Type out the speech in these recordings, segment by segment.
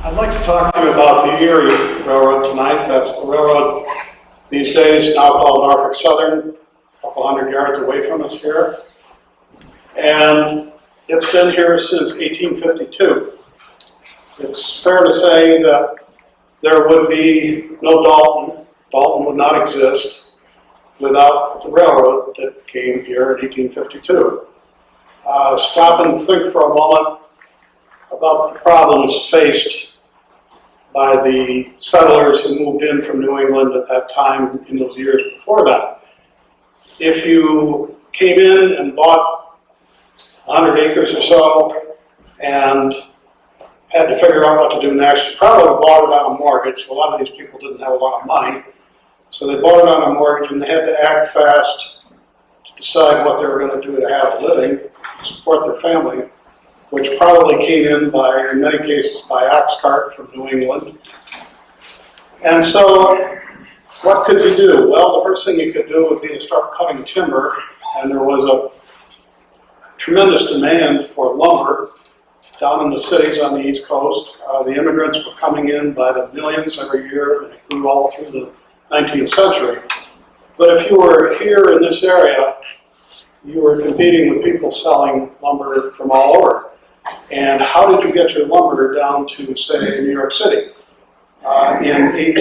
I'd like to talk to you about the Erie Railroad tonight. That's the railroad these days now called Norfolk Southern, a couple hundred yards away from us here. And it's been here since 1852. It's fair to say that there would be no Dalton. Dalton would not exist without the railroad that came here in 1852. Stop and think for a moment about the problems faced by the settlers who moved in from New England at that time in those years before that. If you came in and bought 100 acres or so and had to figure out what to do next, you probably bought it on a mortgage. A lot of these people didn't have a lot of money, so they bought it on a mortgage and they had to act fast to decide what they were going to do to have a living, to support their family, which probably came in by, in many cases, by ox cart from New England. And so, what could you do? Well, the first thing you could do would be to start cutting timber, and there was a tremendous demand for lumber down in the cities on the East Coast. The immigrants were coming in by the millions every year, and it grew all through the 19th century. But if you were here in this area, you were competing with people selling lumber from all over. And how did you get your lumber down to, say, New York City? In the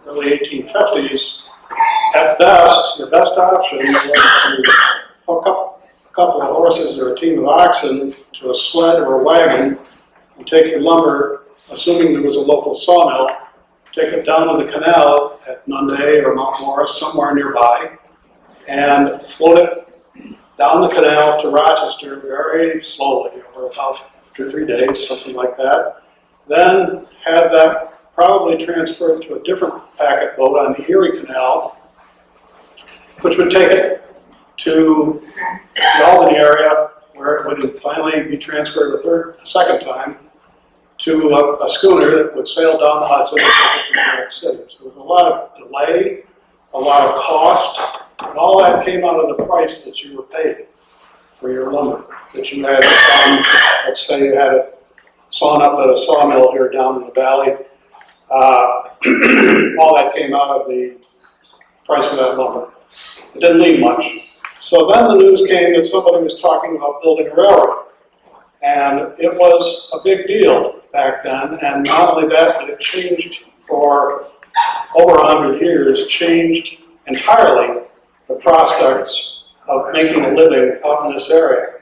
early 1850s, at best, your best option was to hook up a couple of horses or a team of oxen to a sled or a wagon and take your lumber, assuming there was a local sawmill, take it down to the canal at Nunda or Mount Morris, somewhere nearby, and float it down the canal to Rochester very slowly, over about 2 or 3 days, something like that. Then have that probably transferred to a different packet boat on the Erie Canal, which would take it to the Albany area, where it would finally be transferred a second time to a schooner that would sail down the Hudson and take it to New York City. So there was a lot of delay, a lot of cost, and all that came out of the price that you were paid for your lumber that you had. Let's say you had it sawn up at a sawmill here down in the valley. All that came out of the price of that lumber. It didn't leave much. So then the news came that somebody was talking about building a railroad. And it was a big deal back then. And not only that, but it changed for over 100 years, changed entirely the prospects of making a living out in this area.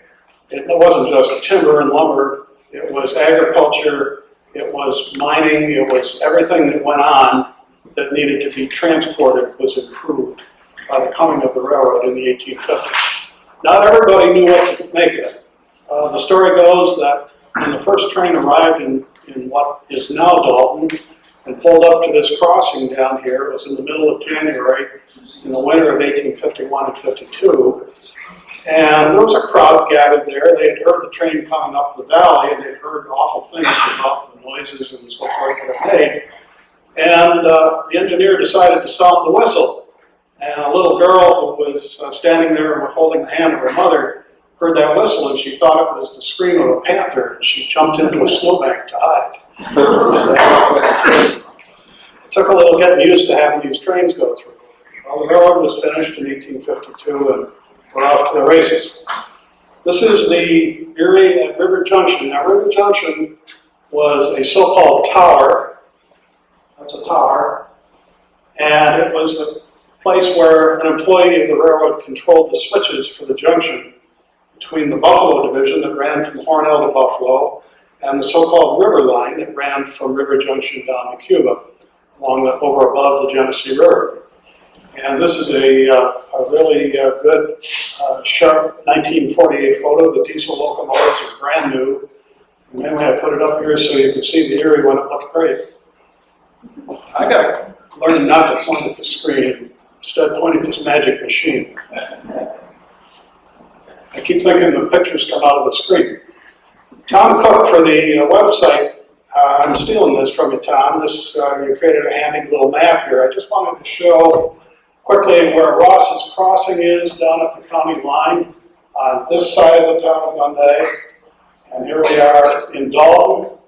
It wasn't just timber and lumber, it was agriculture, it was mining, it was everything that went on that needed to be transported was improved by the coming of the railroad in the 1850s. Not everybody knew what to make of it. The story goes that when the first train arrived in what is now Dalton, and pulled up to this crossing down here. It was in the middle of January in the winter of 1851 and 52. And there was a crowd gathered there. They had heard the train coming up the valley, and they'd heard awful things about the noises and so forth that it made. And the engineer decided to sound the whistle. And a little girl who was standing there holding the hand of her mother heard that whistle, and she thought it was the scream of a panther, and she jumped into a snowbank to hide. It took a little getting used to having these trains go through. Well, the railroad was finished in 1852 and we're off to the races. This is the Erie at River Junction. Now, River Junction was a so-called tower. That's a tower. And it was the place where an employee of the railroad controlled the switches for the junction between the Buffalo division that ran from Hornell to Buffalo and the so-called river line that ran from River Junction down to Cuba, over above the Genesee River. And this is a really good, sharp 1948 photo. The diesel locomotives are brand new. And anyway, I put it up here so you can see the Erie when it looked great. I got to learn not to point at the screen, instead point at this magic machine. I keep thinking the pictures come out of the screen. Tom Cook for the website, I'm stealing this from you, Tom. You created a handy little map here. I just wanted to show quickly where Ross's Crossing is down at the county line on this side of the town of Nunda. And here we are in Dalton.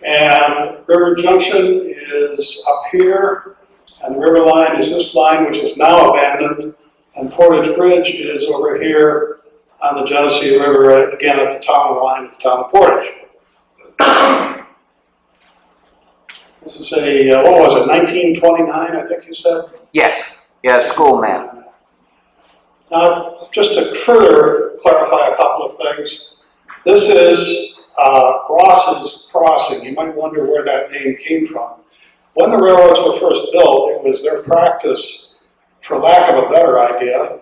And River Junction is up here, and the river line is this line, which is now abandoned, and Portage Bridge is over here on the Genesee River, again at the town line of the town of Portage. This is a, what was it, 1929, I think you said? Yes, yeah, school map. Now, just to further clarify a couple of things, this is Ross's Crossing. You might wonder where that name came from. When the railroads were first built, it was their practice, for lack of a better idea,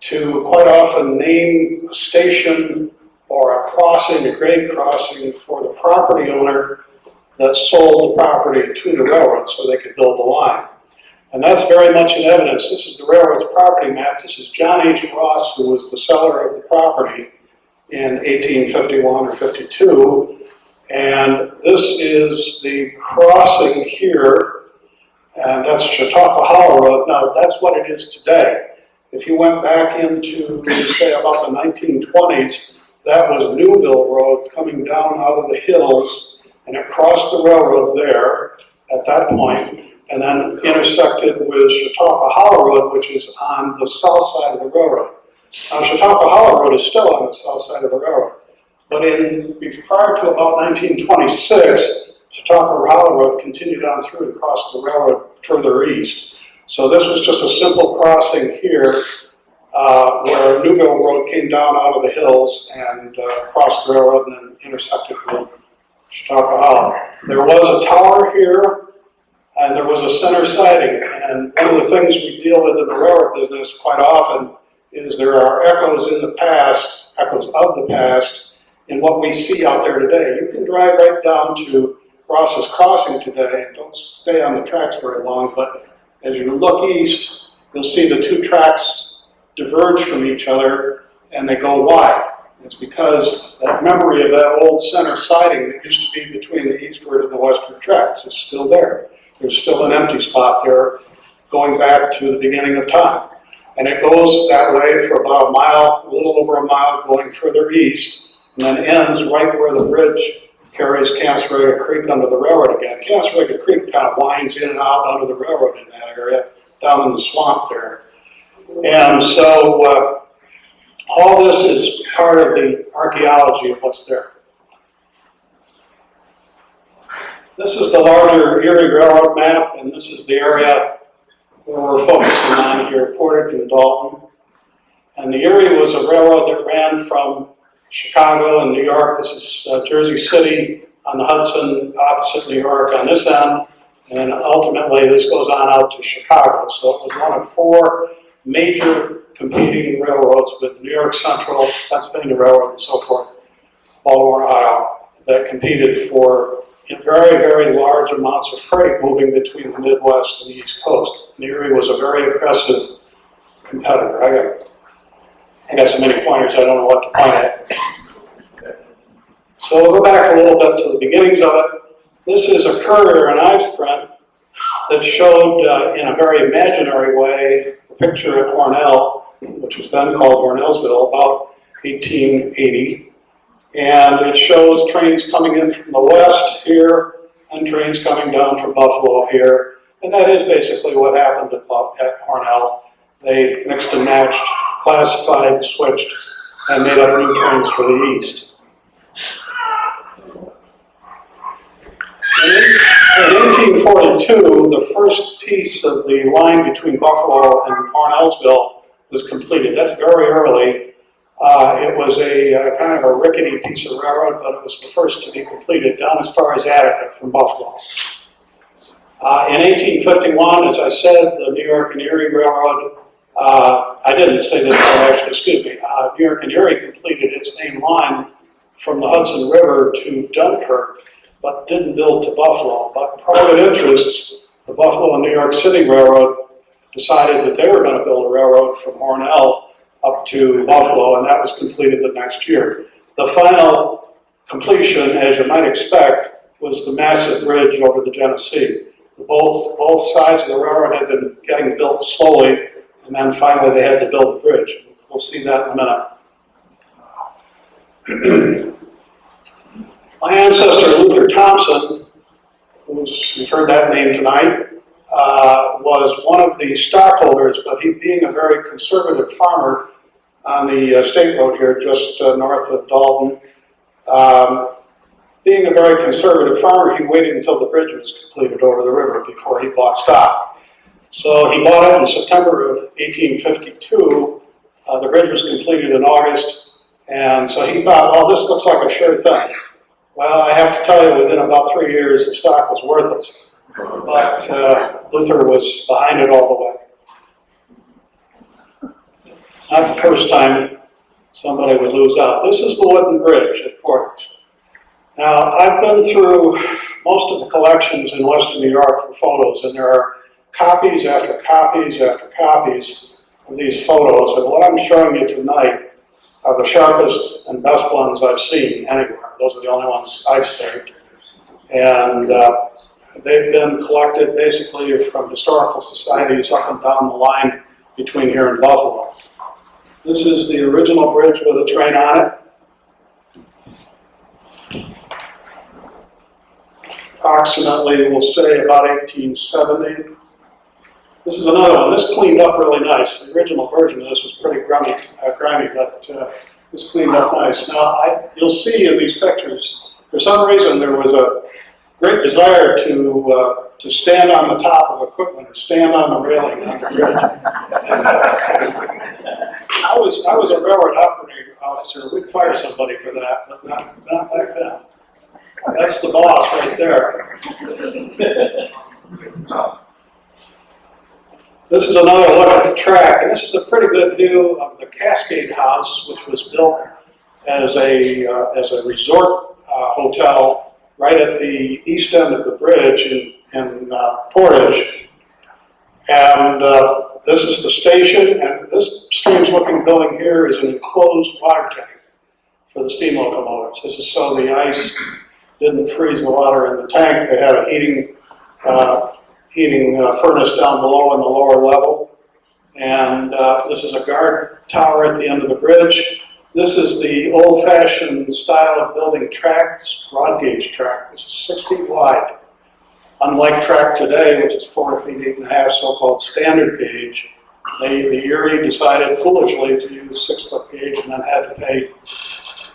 to quite often name a station or a crossing, a grade crossing, for the property owner that sold the property to the railroad so they could build the line. And that's very much in evidence. This is the railroad's property map. This is John H. Ross, who was the seller of the property in 1851 or 52. And this is the crossing here, and that's Chautauqua Hollow Road. Now, that's what it is today. If you went back into, say, about the 1920s, that was Newville Road coming down out of the hills, and it crossed the railroad there at that point, and then intersected with Chautauqua Hollow Road, which is on the south side of the railroad. Now, Chautauqua Hollow Road is still on the south side of the railroad, but prior to about 1926, Chautauqua Hollow Road continued on through and crossed the railroad further east. So this was just a simple crossing here, where Newville Road came down out of the hills and crossed the railroad and then intersected with Chautauqua Hollow. There was a tower here, and there was a center siding. And one of the things we deal with in the railroad business quite often is there are echoes in the past, echoes of the past, in what we see out there today. You can drive right down to Ross's Crossing today, and don't stay on the tracks very long, but as you look east, you'll see the two tracks diverge from each other and they go wide. It's because that memory of that old center siding that used to be between the eastward and the westward tracks is still there. There's still an empty spot there going back to the beginning of time. And it goes that way for about a mile, a little over a mile going further east, and then ends right where the bridge carries Canaseraga Creek under the railroad again. Canaseraga Creek kind of winds in and out under the railroad in that area, down in the swamp there. And so all this is part of the archaeology of what's there. This is the larger Erie Railroad map, and this is the area where we're focusing on here, Portage and Dalton. And the Erie was a railroad that ran from Chicago and New York. This is Jersey City on the Hudson, opposite New York on this end, and ultimately this goes on out to Chicago. So it was one of four major competing railroads with New York Central, Pennsylvania Railroad, and so forth, Baltimore, Ohio, that competed for very, very large amounts of freight moving between the Midwest and the East Coast. And Erie was a very aggressive competitor. I got so many pointers, I don't know what to point at. So we'll go back a little bit to the beginnings of it. This is a courier and ice print that showed in a very imaginary way the picture at Hornell, which was then called Hornellsville, about 1880. And it shows trains coming in from the west here and trains coming down from Buffalo here. And that is basically what happened at Hornell. They mixed and matched, classified, switched, and made up new trains for the east. In 1842, the first piece of the line between Buffalo and Hornellsville was completed. That's very early. It was a kind of a rickety piece of railroad, but it was the first to be completed down as far as Attica from Buffalo. In 1851, as I said, the New York and Erie Railroad, I didn't say this, actually, excuse me, New York and Erie completed its main line from the Hudson River to Dunkirk, but didn't build to Buffalo. But private interests, the Buffalo and New York City Railroad, decided that they were going to build a railroad from Hornell up to Buffalo, and that was completed the next year. The final completion, as you might expect, was the massive bridge over the Genesee. Both sides of the railroad had been getting built slowly, and then finally they had to build the bridge. We'll see that in a minute. My ancestor, Luther Thompson, you've heard that name tonight, was one of the stockholders, but he being a very conservative farmer on the state road here, just north of Dalton, being a very conservative farmer, he waited until the bridge was completed over the river before he bought stock. So he bought it in September of 1852. The bridge was completed in August, and so he thought, well, this looks like a sure thing. Well, I have to tell you, within about 3 years, the stock was worthless. But Luther was behind it all the way. Not the first time somebody would lose out. This is the wooden bridge at Portage. Now, I've been through most of the collections in Western New York for photos, and there are copies after copies after copies of these photos, and what I'm showing you tonight are the sharpest and best ones I've seen anywhere. Those are the only ones I've saved. And they've been collected basically from historical societies up and down the line between here and Buffalo. This is the original bridge with a train on it. Approximately, we'll say about 1870. This is another one. This cleaned up really nice. The original version of this was pretty grimy, but this cleaned up nice. Now, you'll see in these pictures, for some reason there was a great desire to stand on the top of equipment or stand on the railing on the bridge. I was a railroad operating officer. We'd fire somebody for that, but not back then. That's the boss right there. This is another look at the track, and this is a pretty good view of the Cascade House, which was built as a resort hotel right at the east end of the bridge in Portage. And this is the station, and this strange-looking building here is an enclosed water tank for the steam locomotives. This is so the ice didn't freeze the water in the tank. They had a heating furnace down below in the lower level. And this is a guard tower at the end of the bridge. This is the old-fashioned style of building tracks, broad gauge track. This is 6 feet wide. Unlike track today, which is 4 feet, 8.5, so-called standard gauge, the Erie decided foolishly to use 6-foot gauge and then had to pay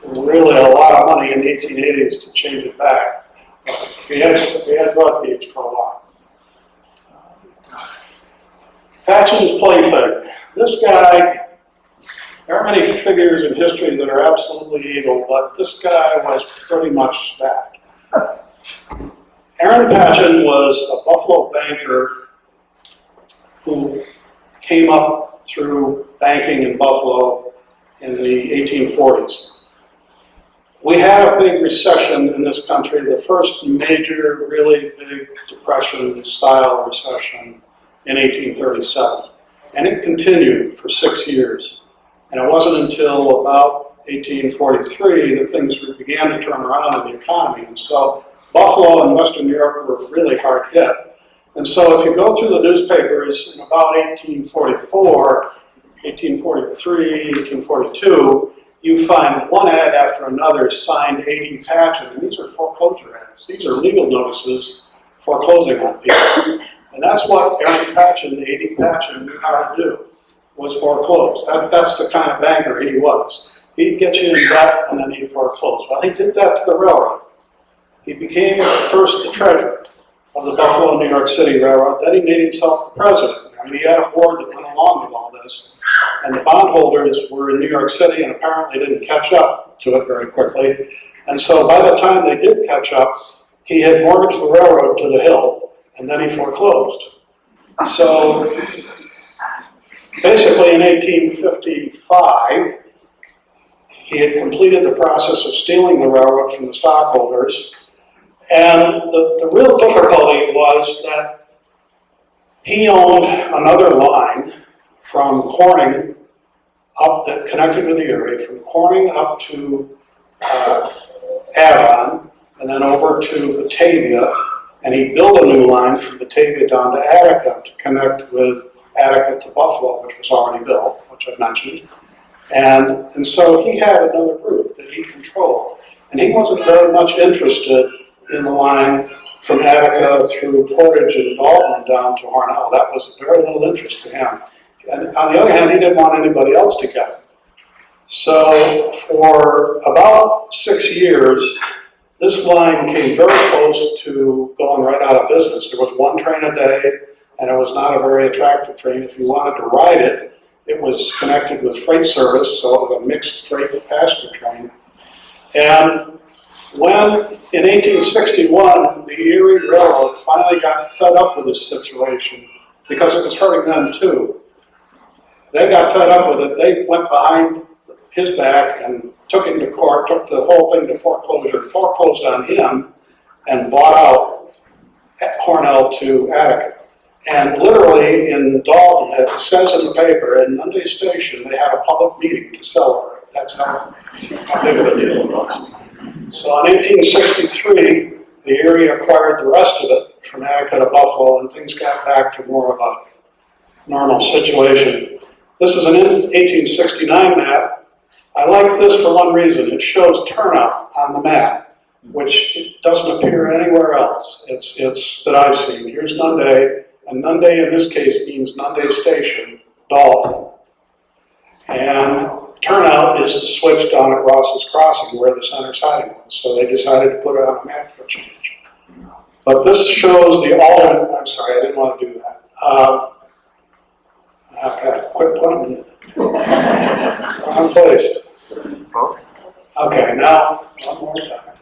really a lot of money in the 1880s to change it back. We had broad gauge for a while. Patchen's plaything. This guy, there are many figures in history that are absolutely evil, but this guy was pretty much that. Aaron Patchen was a Buffalo banker who came up through banking in Buffalo in the 1840s. We had a big recession in this country, the first major, really big Depression-style recession in 1837. And it continued for 6 years. And it wasn't until about 1843 that things began to turn around in the economy. And so Buffalo and Western New York were really hard hit. And so if you go through the newspapers in about 1844, 1843, 1842, you find one ad after another signed A.D. Patchen, and these are foreclosure ads. These are legal notices foreclosing on people. And that's what Aaron Patchen, A.D. Patchen, knew how to do, was foreclose. That's the kind of banker he was. He'd get you in debt and then he'd foreclose. Well, he did that to the railroad. He became first the treasurer of the Buffalo, New York City Railroad. Then he made himself the president. I mean, he had a board that went along with all this. And the bondholders were in New York City and apparently didn't catch up to it very quickly. And so by the time they did catch up, he had mortgaged the railroad to the hill, and then he foreclosed. So basically in 1855, he had completed the process of stealing the railroad from the stockholders. And the real difficulty was that he owned another line from Corning up that connected with the Erie, from Corning up to Avon, and then over to Batavia, and he built a new line from Batavia down to Attica to connect with Attica to Buffalo, which was already built, which I mentioned. And so he had another group that he controlled. And he wasn't very much interested in the line from Attica through Portage and Dalton down to Hornell. That was very little interest to him. And on the other hand, he didn't want anybody else to get it. So for about 6 years, this line came very close to going right out of business. There was one train a day, and it was not a very attractive train. If you wanted to ride it, it was connected with freight service, so it was a mixed freight and passenger train. And when, in 1861, the Erie Railroad finally got fed up with this situation, because it was hurting them too, they got fed up with it. They went behind his back and took him to court, took the whole thing to foreclosure, foreclosed on him, and bought out Hornell to Attica. And literally in Dalton, it says in the paper, in Nunda Station, they had a public meeting to celebrate. That's how big of a deal it was. So in 1863, the Erie acquired the rest of it from Attica to Buffalo, and things got back to more of a normal situation. This is an 1869 map. I like this for one reason. It shows turnout on the map, which doesn't appear anywhere else. It's that I've seen. Here's Nunda, and Nunda in this case means Nunda Station, Dalton. And turnout is the switch down at Ross's Crossing where the center siding was. So they decided to put it on a map for a change. But this shows the alternate, I'm sorry, I didn't want to do that. Okay, quit pointing it. Wrong place. Okay, now, one more time.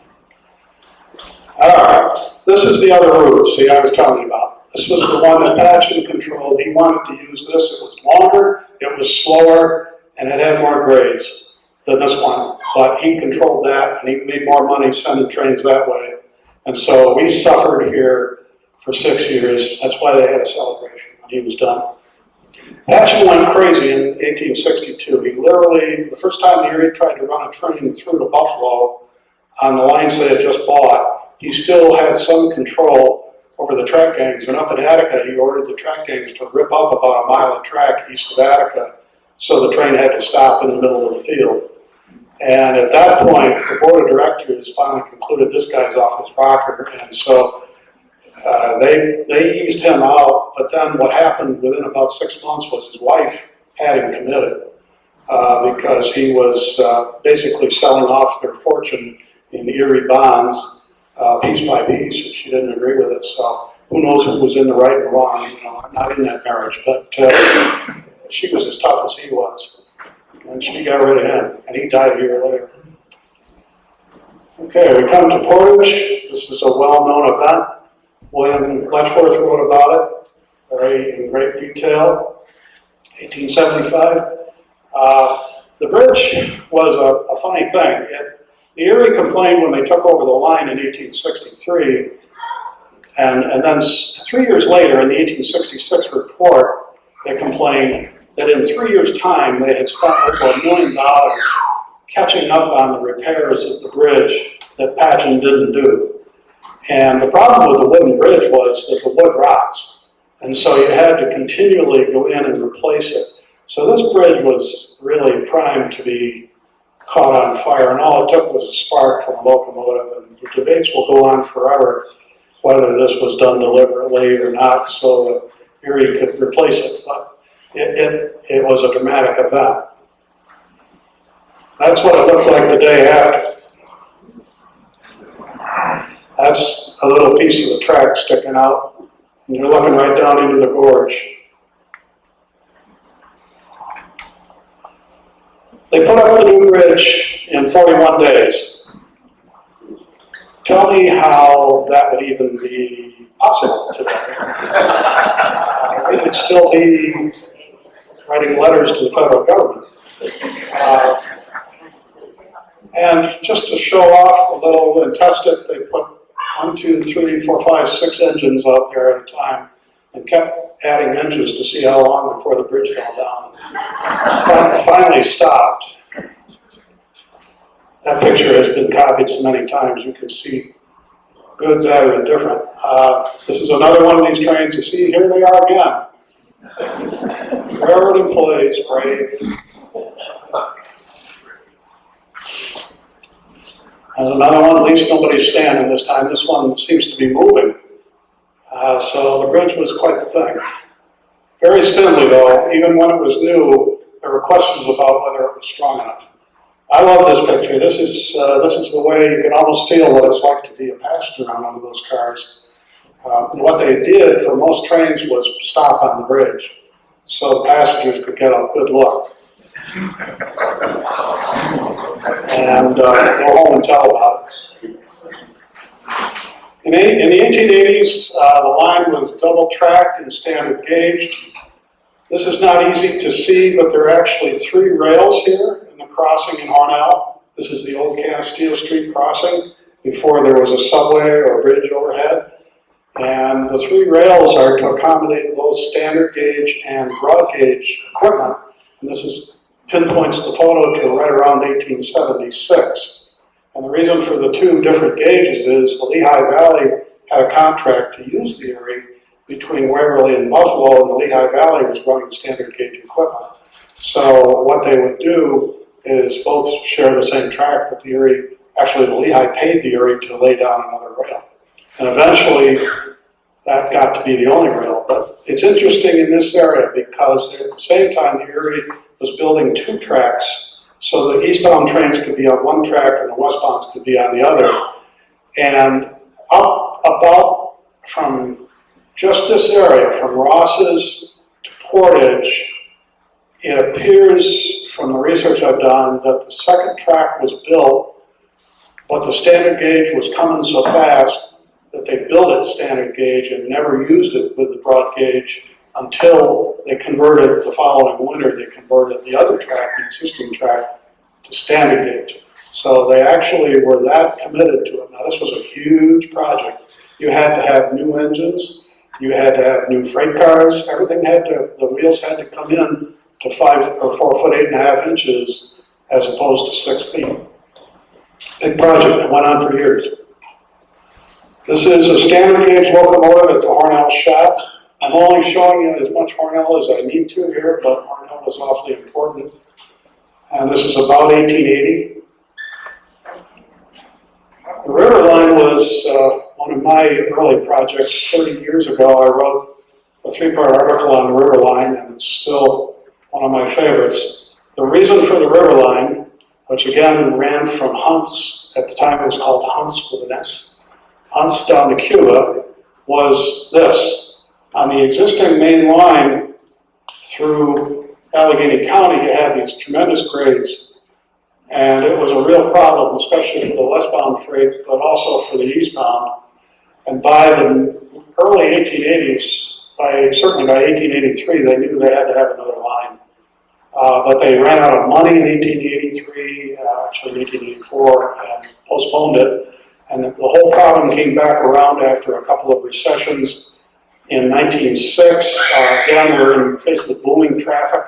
All right, this is the other route, see, I was telling you about. This was the one that Patchen controlled. He wanted to use this. It was longer, it was slower, and it had more grades than this one. But he controlled that, and he made more money sending trains that way. And so we suffered here for 6 years. That's why they had a celebration when he was done. Patchen went crazy in 1862. He literally, the first time the Erie tried to run a train through to Buffalo on the lines they had just bought, he still had some control over the track gangs. And up in Attica, he ordered the track gangs to rip up about a mile of track east of Attica, so the train had to stop in the middle of the field. And at that point, the board of directors finally concluded this guy's off his rocker, and so they eased him out. But then what happened within about 6 months was his wife had him committed because he was basically selling off their fortune in Erie bonds piece by piece, and she didn't agree with it. So who knows who was in the right and wrong? You know, I'm not in that marriage, but she was as tough as he was, and she got rid of him, and he died a year later. Okay, we come to Portage. This is a well-known event. William Letchworth wrote about it in great detail, 1875. The bridge was a funny thing. The Erie complained when they took over the line in 1863, and then 3 years later in the 1866 report, they complained that in 3 years' time they had spent over $1 million catching up on the repairs of the bridge that Patchen didn't do. And the problem with the wooden bridge was that the wood rots. And so you had to continually go in and replace it. So this bridge was really primed to be caught on fire, and all it took was a spark from a locomotive. And the debates will go on forever whether this was done deliberately or not so that Erie could replace it. But it was a dramatic event. That's what it looked like the day after. That's a little piece of the track sticking out, and you're looking right down into the gorge. They put up the new bridge in 41 days. Tell me how that would even be possible today. We would still be writing letters to the federal government. And just to show off a little and test it, they put 1, 2, 3, 4, 5, 6 engines out there at a time and kept adding engines to see how long before the bridge fell down. Finally stopped. That picture has been copied so many times you can see good, bad, and different. This is another one of these trains. You see, here they are again. Railroad employees, brave. There's another one, at least nobody's standing this time. This one seems to be moving. So the bridge was quite the thing. Very spindly though, even when it was new, there were questions about whether it was strong enough. I love this picture. This is the way you can almost feel what it's like to be a passenger on one of those cars. What they did for most trains was stop on the bridge, so passengers could get a good look. And go home and tell about it. In the 1880s, the line was double-tracked and standard gauge. This is not easy to see, but there are actually 3 rails here in the crossing in Hornell. This is the old Canasteo Street crossing, before there was a subway or a bridge overhead. And the 3 rails are to accommodate both standard gauge and broad gauge equipment. And this pinpoints the photo to right around 1876. And the reason for the 2 different gauges is the Lehigh Valley had a contract to use the Erie between Waverly and Buffalo, and the Lehigh Valley was running standard gauge equipment. So what they would do is both share the same track, but the Erie, actually the Lehigh paid the Erie to lay down another rail. And eventually that got to be the only rail. But it's interesting in this area because at the same time the Erie was building 2 tracks, so the eastbound trains could be on one track and the westbounds could be on the other. And up about from just this area, from Ross's to Portage, it appears from the research I've done that the second track was built, but the standard gauge was coming so fast that they built it standard gauge and never used it with the broad gauge until they converted the following winter. They converted the other track, the existing track, to standard gauge. So they actually were that committed to it. Now this was a huge project. You had to have new engines. You had to have new freight cars. Everything had to, the wheels had to come in to 5 or 4 foot 8.5 inches as opposed to 6 feet. Big project that went on for years. This is a standard gauge locomotive at the Hornell shop. I'm only showing you as much Hornell as I need to here, but Hornell is awfully important. And this is about 1880. The river line was one of my early projects. 30 years ago, I wrote a 3-part article on the river line, and it's still one of my favorites. The reason for the river line, which again ran from Hunts, at the time it was called Hunts with an S, Hunts down to Cuba, was this. On the existing main line through Allegheny County, you had these tremendous grades. And it was a real problem, especially for the westbound freight, but also for the eastbound. And by the early 1880s, certainly by 1883, they knew they had to have another line. But they ran out of money in 1883, actually in 1884, and postponed it. And the whole problem came back around after a couple of recessions. In 1906, again, we're faced with booming traffic,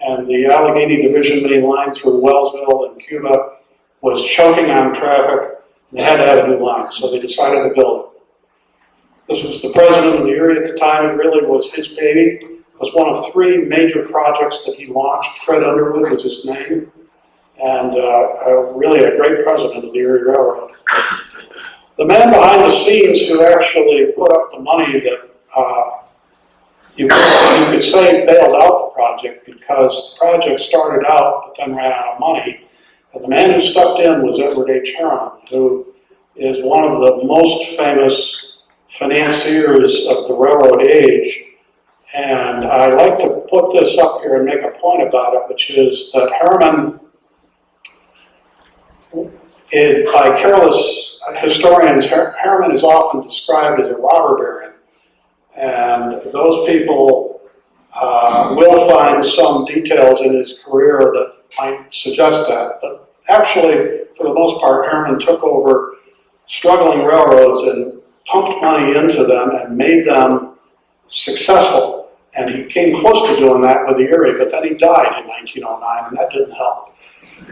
and the Allegheny Division main line through Wellsville and Cuba was choking on traffic, and they had to have a new line, so they decided to build it. This was the president of the Erie at the time. It really was his baby. It was one of 3 major projects that he launched. Fred Underwood was his name, and really a great president of the Erie Railroad. The man behind the scenes who actually put up the money that you could say bailed out the project, because the project started out but then ran out of money. And the man who stepped in was Edward H. Harriman, who is one of the most famous financiers of the railroad age. And I like to put this up here and make a point about it, which is that Harriman, by careless historians, Harriman is often described as a robber baron. And those people will find some details in his career that might suggest that. But actually, for the most part, Harriman took over struggling railroads and pumped money into them and made them successful. And he came close to doing that with the Erie, but then he died in 1909, and that didn't help.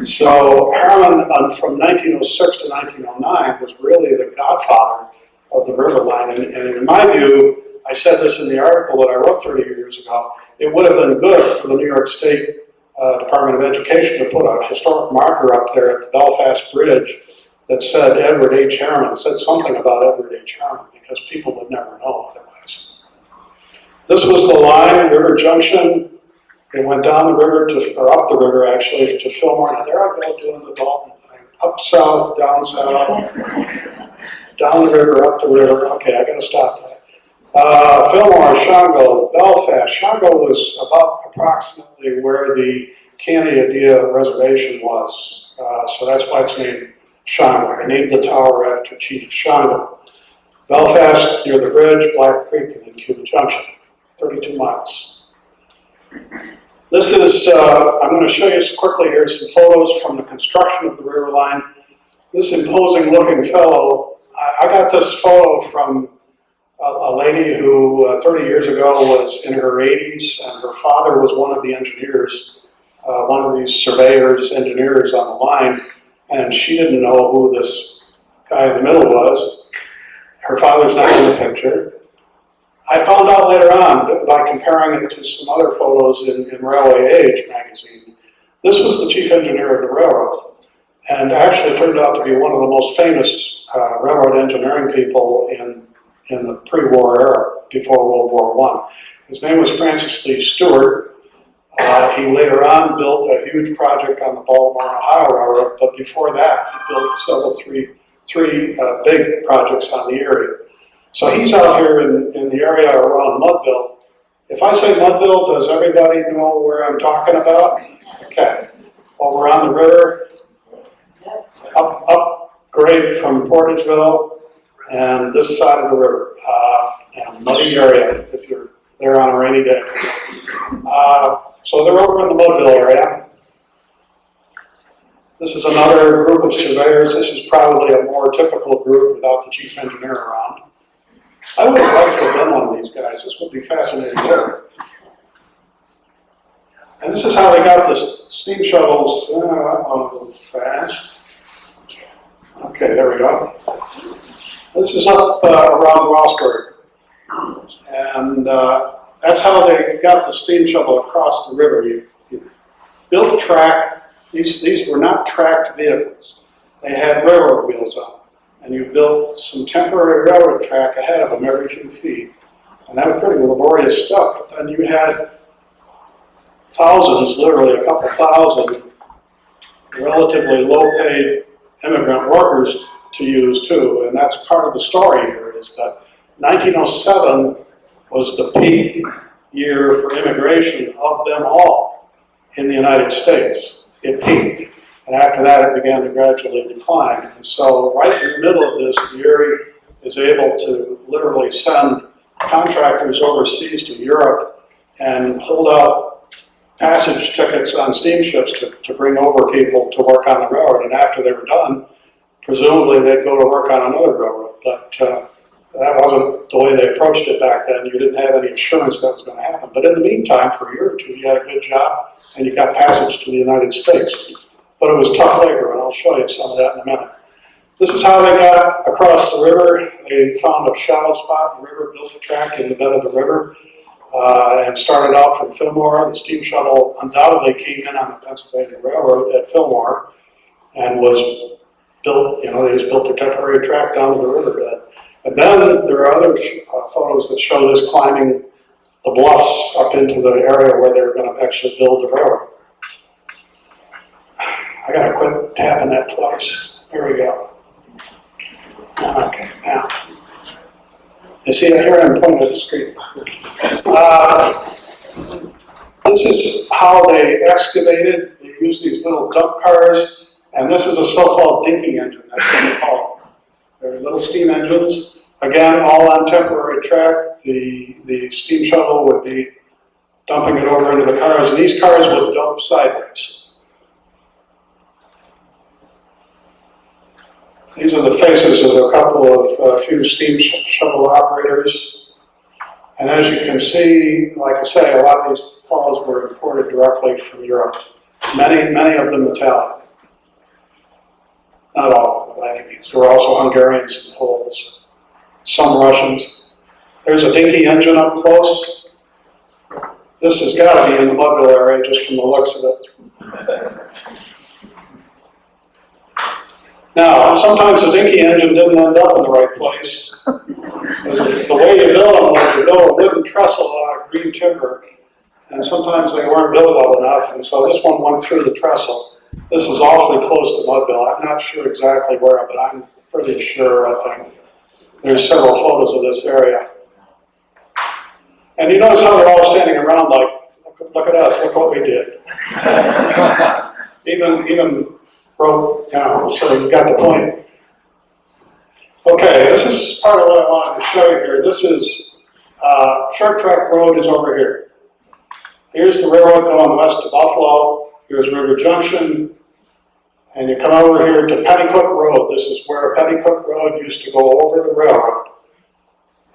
So Harriman, from 1906 to 1909, was really the godfather of the river line. And in my view, I said this in the article that I wrote 30 years ago, it would have been good for the New York State Department of Education to put a historic marker up there at the Belfast Bridge that said Edward H. Harriman, said something about Edward H. Harriman, because people would never know otherwise. This was the line, River Junction. It went down the river or up the river actually, to Fillmore. Now there I go doing the Dalton thing. Up south, down the river, up the river. Okay, I gotta stop that. Fillmore, Shango, Belfast. Shango was about approximately where the Canada Reservation was. So that's why it's named Shango. I named the tower after Chief Shango. Belfast, near the bridge, Black Creek, and then Cuba Junction. 32 miles. This is, I'm going to show you quickly here some photos from the construction of the river line. This imposing looking fellow, I got this photo from a lady who 30 years ago was in her 80s, and her father was one of the engineers, one of these surveyors, engineers on the line, and she didn't know who this guy in the middle was. Her father's not in the picture. I found out later on, by comparing it to some other photos in Railway Age magazine, this was the chief engineer of the railroad, and actually turned out to be one of the most famous railroad engineering people in the pre-war era, before World War I. His name was Francis Lee Stewart. He later on built a huge project on the Baltimore and Ohio Railroad, but before that, he built three big projects on the Erie. So he's out here in the area around Mudville. If I say Mudville, does everybody know where I'm talking about? Okay. Over on the river, up grade from Portageville, and this side of the river. And a muddy area if you're there on a rainy day. So they're over in the Mudville area. This is another group of surveyors. This is probably a more typical group without the chief engineer around. I would have liked to have been one of these guys. This would be fascinating work. And this is how they got the steam shovels. I'm a little fast. Okay, there we go. This is up around Rossburg. And that's how they got the steam shovel across the river. You built track. These were not tracked vehicles. They had railroad wheels on them. And you built some temporary railroad track ahead of them every few feet. And that was pretty laborious stuff. But then you had thousands, literally a couple thousand, relatively low-paid immigrant workers to use too. And that's part of the story here, is that 1907 was the peak year for immigration of them all in the United States. It peaked. And after that, it began to gradually decline. And so right in the middle of this, the Erie is able to literally send contractors overseas to Europe and hold out passage tickets on steamships to bring over people to work on the railroad. And after they were done, presumably they'd go to work on another railroad. But that wasn't the way they approached it back then. You didn't have any assurance that was going to happen. But in the meantime, for a year or two, you had a good job and you got passage to the United States. But it was tough labor, and I'll show you some of that in a minute. This is how they got across the river. They found a shallow spot in the river, built a track in the bed of the river, and started out from Fillmore. The steam shuttle undoubtedly came in on the Pennsylvania Railroad at Fillmore and was built, they just built a temporary track down to the riverbed. And then there are other photos that show this climbing the bluffs up into the area where they were going to actually build the railroad. I gotta quit tapping that twice. Here we go. Okay, now. You see, I hear I'm pointing at the screen. This is how they excavated. They used these little dump cars, and this is a so-called dinking engine. That's what they call them. They're little steam engines. Again, all on temporary track. The steam shuttle would be dumping it over into the cars, and these cars would dump sideways. These are the faces of a few steam shuttle operators. And as you can see, like I say, a lot of these fellows were imported directly from Europe. Many of them Italian. Not all, by any means. There were also Hungarians and Poles. Some Russians. There's a dinky engine up close. This has got to be in the Mudville area just from the looks of it. Now, sometimes the dinky engine didn't end up in the right place. The way you build them was you build a wooden trestle out of green timber, and sometimes they weren't built well enough, and so this one went through the trestle. This is awfully close to Mudville. I'm not sure exactly where, but I'm pretty sure, I think. There's several photos of this area. And you notice how they're all standing around like, look at us, look what we did. even broke, so you got the point. Okay, this is part of what I wanted to show you here. This is, Short Track Road is over here. Here's the railroad going west to Buffalo. Here's River Junction. And you come over here to Petticoat Road. This is where Petticoat Road used to go over the railroad.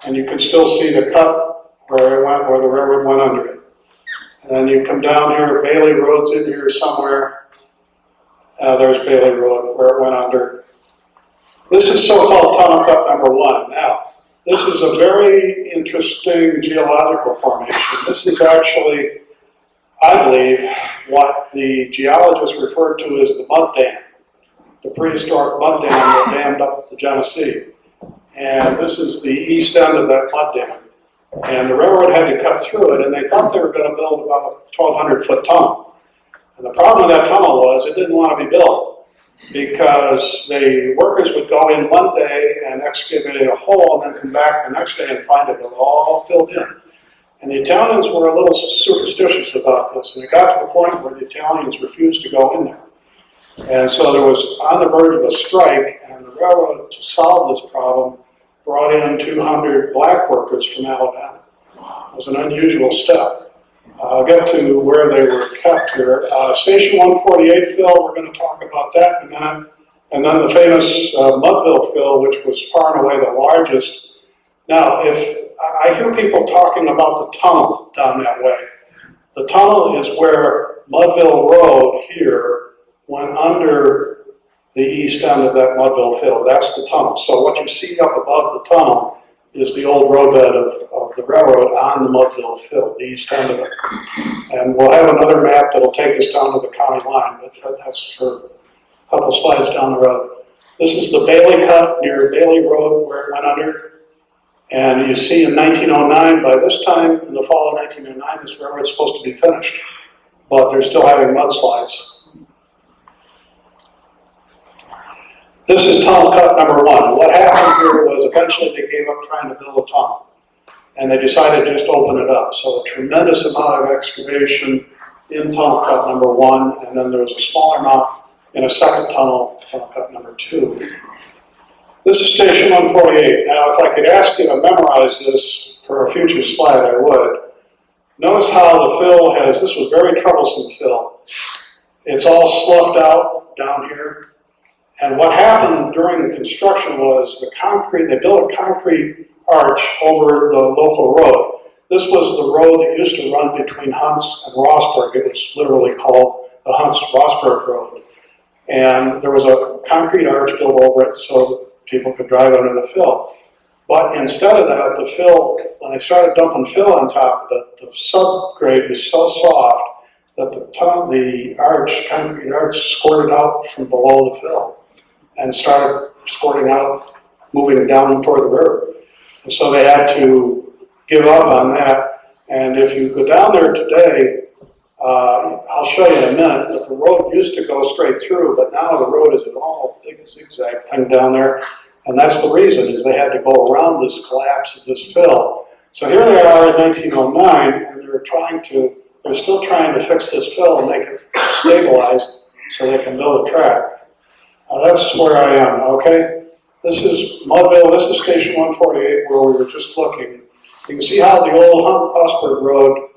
And you can still see the cut where it went, where the railroad went under it. And then you come down here, Bailey Road's in here somewhere. There's Bailey Road where it went under. This is so-called tunnel cut number 1. Now, this is a very interesting geological formation. This is actually, I believe, what the geologists referred to as the mud dam, the prehistoric mud dam that dammed up the Genesee. And this is the east end of that mud dam. And the railroad had to cut through it, and they thought they were going to build about a 1,200-foot tunnel. And the problem with that tunnel was it didn't want to be built because the workers would go in one day and excavate a hole and then come back the next day and find it all filled in. And the Italians were a little superstitious about this, and it got to the point where the Italians refused to go in there. And so there was on the verge of a strike, and the railroad, to solve this problem, brought in 200 black workers from Alabama. It was an unusual step. I'll get to where they were kept here. Station 148 fill, we're going to talk about that in a minute. And then the famous Mudville fill, which was far and away the largest. Now, if I hear people talking about the tunnel down that way. The tunnel is where Mudville Road here went under the east end of that Mudville fill. That's the tunnel. So what you see up above the tunnel is the old roadbed of the railroad on the Mudville fill, the east end of it. And we'll have another map that'll take us down to the county line, but that's for a couple slides down the road. This is the Bailey cut near Bailey Road where it went under. And you see in 1909, by this time, in the fall of 1909, this railroad's supposed to be finished. But they're still having mudslides. This is tunnel cut number 1. What happened here was eventually they gave up trying to build a tunnel. And they decided to just open it up. So a tremendous amount of excavation in tunnel cut number 1, and then there was a smaller amount in a second tunnel cut number 2. This is station 148. Now, if I could ask you to memorize this for a future slide, I would. Notice how the fill has, this was very troublesome fill. It's all sloughed out down here. And what happened during the construction was they built a concrete arch over the local road. This was the road that used to run between Hunts and Rossburg. It was literally called the Hunts-Rossburg Road. And there was a concrete arch built over it so people could drive under the fill. But instead of that, the fill, when they started dumping fill on top of it, the subgrade was so soft that the concrete arch squirted out from below the fill and started squirting out, moving down toward the river. And so they had to give up on that. And if you go down there today, I'll show you in a minute, but the road used to go straight through, but now the road is an all big zigzag thing down there. And that's the reason, is they had to go around this collapse of this fill. So here they are in 1909, and they're still trying to fix this fill and make it stabilized so they can build a track. That's where I am, okay? This is Mudville, this is station 148 where we were just looking. You can see how the old Hunt-Rossburg Road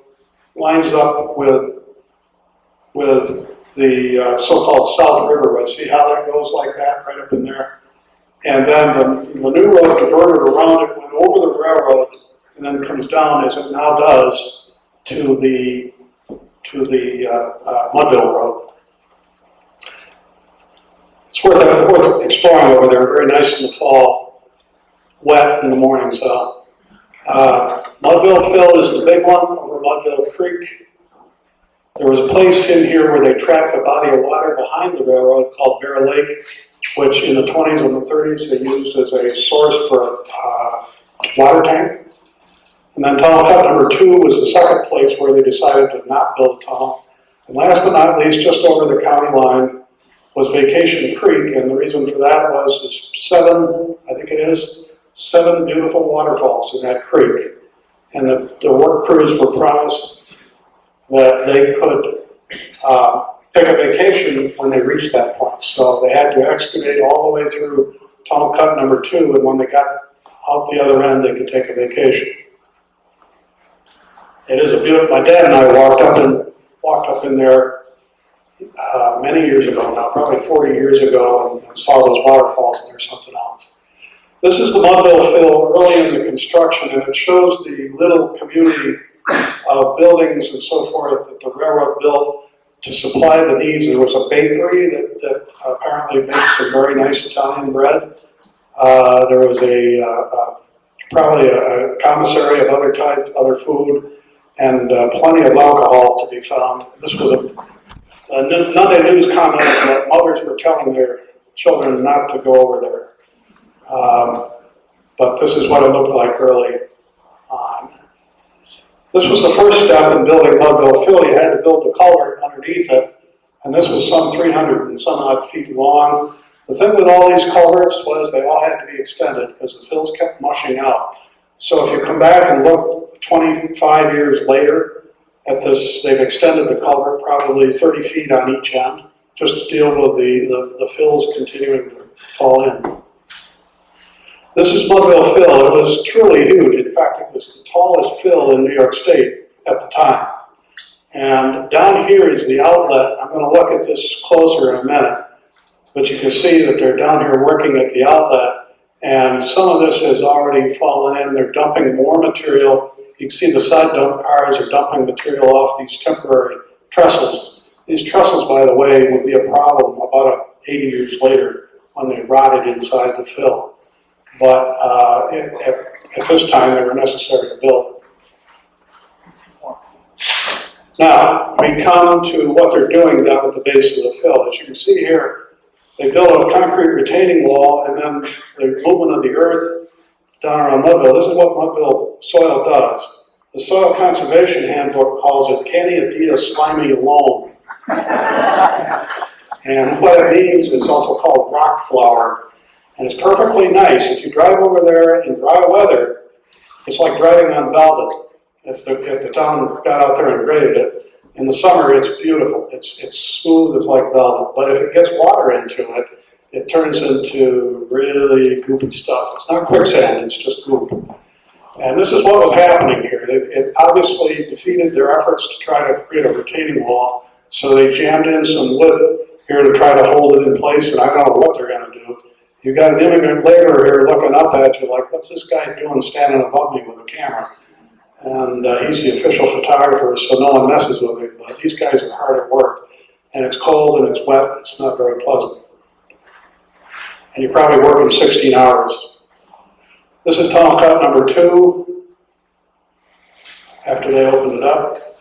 lines up with the so-called South River Road. See how that goes like that, right up in there? And then the new road diverted around it, went over the railroad, and then comes down, as it now does, to the Mudville Road. It's worth exploring over there. Very nice in the fall, wet in the morning. So Mudville Fill is the big one over Mudville Creek. There was a place in here where they trapped a body of water behind the railroad called Bear Lake, which in the 20s and the 30s they used as a source for a water tank. And then tunnel cut number 2 was the second place where they decided to not build a tunnel. And last but not least, just over the county line was Vacation Creek, and the reason for that was there's 7 beautiful waterfalls in that creek. And the work crews were promised that they could pick a vacation when they reached that point. So they had to excavate all the way through tunnel cut number 2, and when they got out the other end, they could take a vacation. It is a beautiful. My dad and I walked up in there many years ago now, probably 40 years ago, and saw those waterfalls, and there's something else. This is the Mudville Fill early in the construction, and it shows the little community of buildings and so forth that the railroad built to supply the needs. There was a bakery that apparently baked some very nice Italian bread. There was probably a commissary of other food, and plenty of alcohol to be found. This was a Nunda news comment that mothers were telling their children not to go over there. But this is what it looked like early on. This was the first step in building Mudville Fill. You had to build the culvert underneath it, and this was some 300 and some odd feet long. The thing with all these culverts was they all had to be extended because the fills kept mushing out. So if you come back and look 25 years later at this, they've extended the culvert probably 30 feet on each end just to deal with the fills continuing to fall in. This is Mudville Fill. It was truly huge. In fact, it was the tallest fill in New York State at the time. And down here is the outlet. I'm going to look at this closer in a minute, but you can see that they're down here working at the outlet, and some of this has already fallen in. They're dumping more material. You can see the side dump cars are dumping material off these temporary trestles. These trestles, by the way, would be a problem about 80 years later when they rotted inside the fill. But at this time, they were necessary to build. Now, we come to what they're doing down at the base of the fill. As you can see here, they built a concrete retaining wall, and then the movement of the earth down around Mudville. This is what Mudville soil does. The Soil Conservation Handbook calls it Candida slimy loam. And what it means is also called rock flour. And it's perfectly nice. If you drive over there in dry weather, it's like driving on velvet. If the town got out there and graded it, in the summer it's beautiful. It's smooth, it's like velvet. But if it gets water into it, it turns into really goopy stuff. It's not quicksand, it's just goop. And this is what was happening here. It obviously defeated their efforts to try to create a retaining wall, so they jammed in some wood here to try to hold it in place, and I don't know what they're going to do. You've got an immigrant laborer here looking up at you like, what's this guy doing standing above me with a camera? And he's the official photographer, so no one messes with him, but these guys are hard at work. And it's cold and it's wet, it's not very pleasant. And you're probably working 16 hours. This is tunnel cut number 2, after they opened it up.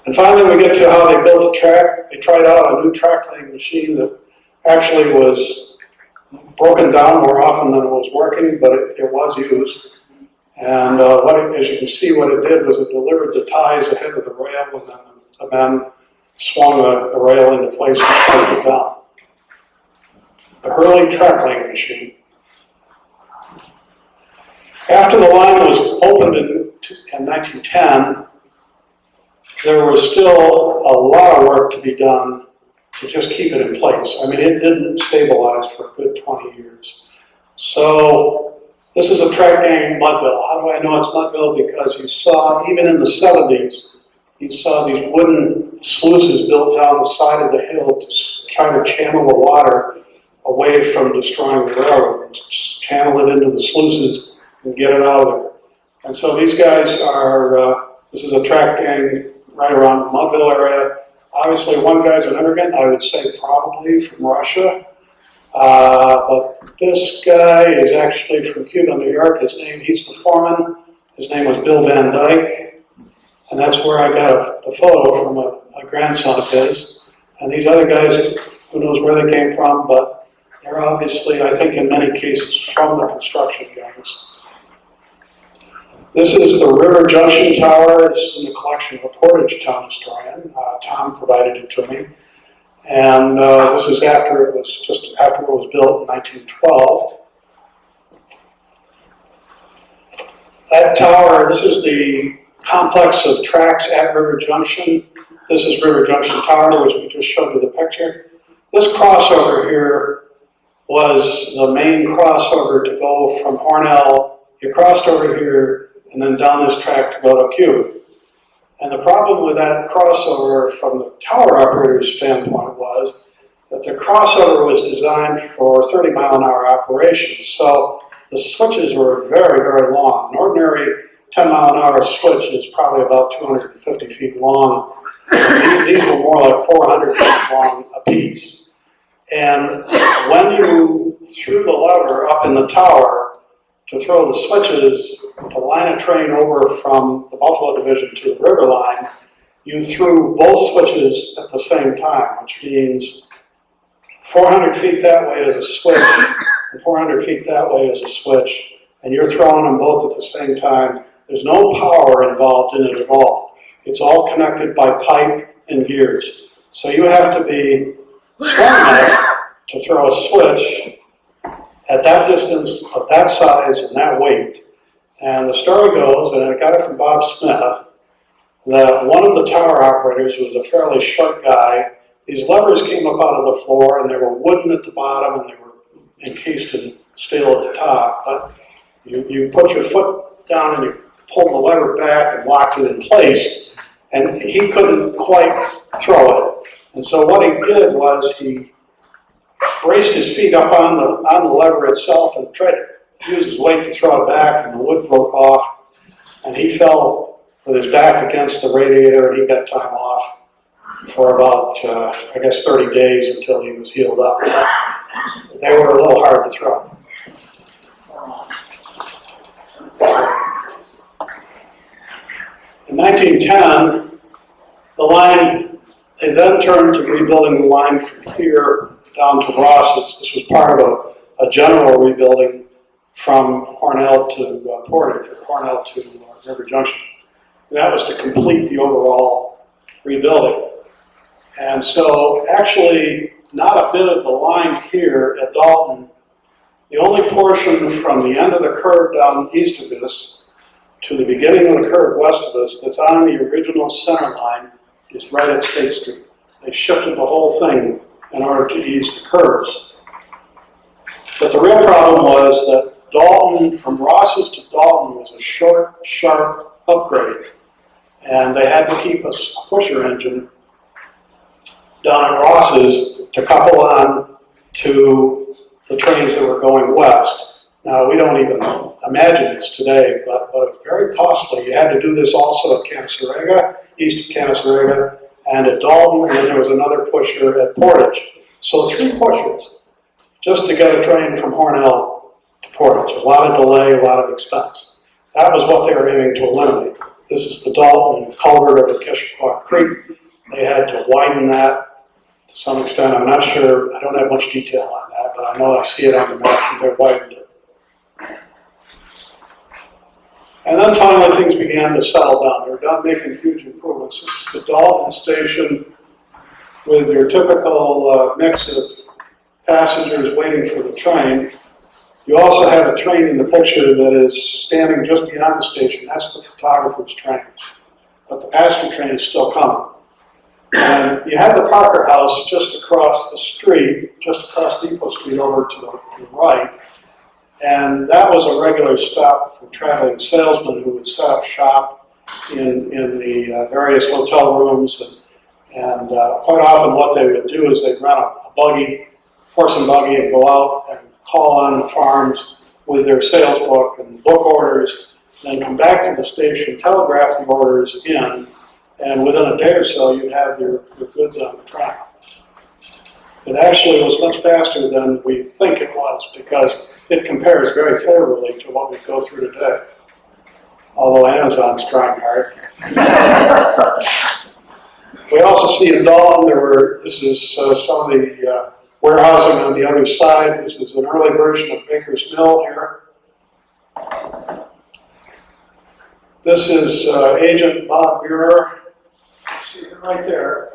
And finally we get to how they built the track. They tried out a new track laying machine that actually was broken down more often than it was working, but it was used. And as you can see, what it did was it delivered the ties ahead of the rail, and then the men swung the rail into place and pulled it down. The Hurley track laying machine. After the line was opened in 1910, there was still a lot of work to be done to just keep it in place. I mean, it didn't stabilize for a good 20 years. So this is a track named Mudville. How do I know it's Mudville? Because you saw, even in the 70s, you saw these wooden sluices built down the side of the hill to try to channel the water away from destroying the railroad. Just channel it into the sluices and get it out of there. And so these guys are, this is a track gang right around the Mudville area. Obviously, one guy's an immigrant, I would say probably from Russia. But this guy is actually from Cuba, New York. He's the foreman. His name was Bill Van Dyke. And that's where I got the photo from a grandson of his. And these other guys, who knows where they came from, but they're obviously, I think in many cases, from the construction gangs. This is the River Junction Tower. This is in the collection of a Portage town historian. Tom provided it to me. And this is after it was built in 1912. That tower, this is the complex of tracks at River Junction. This is River Junction Tower, which we just showed you the picture. This crossover here was the main crossover to go from Hornell. You crossed over here and then down this track to go to Cuba. And the problem with that crossover from the tower operator's standpoint was that the crossover was designed for 30-mile-an-hour operations. So the switches were very, very long. An ordinary 10-mile-an-hour switch is probably about 250 feet long. These were more like 400 feet long apiece. And when you threw the lever up in the tower to throw the switches to line a train over from the Buffalo Division to the river line, you threw both switches at the same time, which means 400 feet that way is a switch, and 400 feet that way is a switch, and you're throwing them both at the same time. There's no power involved in it at all. It's all connected by pipe and gears. So you have to be strong enough to throw a switch at that distance, of that size, and that weight. And the story goes, and I got it from Bob Smith, that one of the tower operators was a fairly short guy. These levers came up out of the floor, and they were wooden at the bottom, and they were encased in steel at the top. But you put your foot down and you pulled the lever back and locked it in place, and he couldn't quite throw it. And so what he did was he braced his feet up on the lever itself and tried to use his weight to throw it back, and the wood broke off, and he fell with his back against the radiator, and he got time off for about, I guess, 30 days until he was healed up. They were a little hard to throw. In 1910, the line, they then turned to rebuilding the line from here down to Ross's. This was part of a general rebuilding from Hornell to Portage, or Hornell to River Junction. And that was to complete the overall rebuilding. And so actually, not a bit of the line here at Dalton. The only portion from the end of the curve down east of this to the beginning of the curve west of us that's on the original center line is right at State Street. They shifted the whole thing in order to ease the curves. But the real problem was that Dalton, from Ross's to Dalton, was a short, sharp upgrade. And they had to keep a pusher engine down at Ross's to couple on to the trains that were going west. Now, we don't even imagine this today, but it's very costly. You had to do this also at Canaseraga, east of Canaseraga, and at Dalton, and then there was another pusher at Portage. So 3 pushers just to get a train from Hornell to Portage. A lot of delay, a lot of expense. That was what they were aiming to eliminate. This is the Dalton culvert over Kishiquah Creek. They had to widen that to some extent. I'm not sure, I don't have much detail on that, but I know I see it on the map that they widened it. And then finally things began to settle down. They were done making huge improvements. This is the Dalton station with your typical mix of passengers waiting for the train. You also have a train in the picture that is standing just beyond the station. That's the photographer's train. But the passenger train is still coming. And you have the Parker House just across the street, just across Depot Street over to the right. And that was a regular stop for traveling salesmen who would set up shop in the various hotel rooms. And quite often what they would do is they'd rent a buggy, horse and buggy, and go out and call on the farms with their sales book and book orders, then come back to the station, telegraph the orders in, and within a day or so you'd have your goods on the train. It actually was much faster than we think it was because it compares very favorably to what we go through today. although Amazon's trying hard. We also see in Dalton, this is some of the warehousing on the other side. This is an early version of Baker's Mill here. This is Agent Bob Muir, see it right there,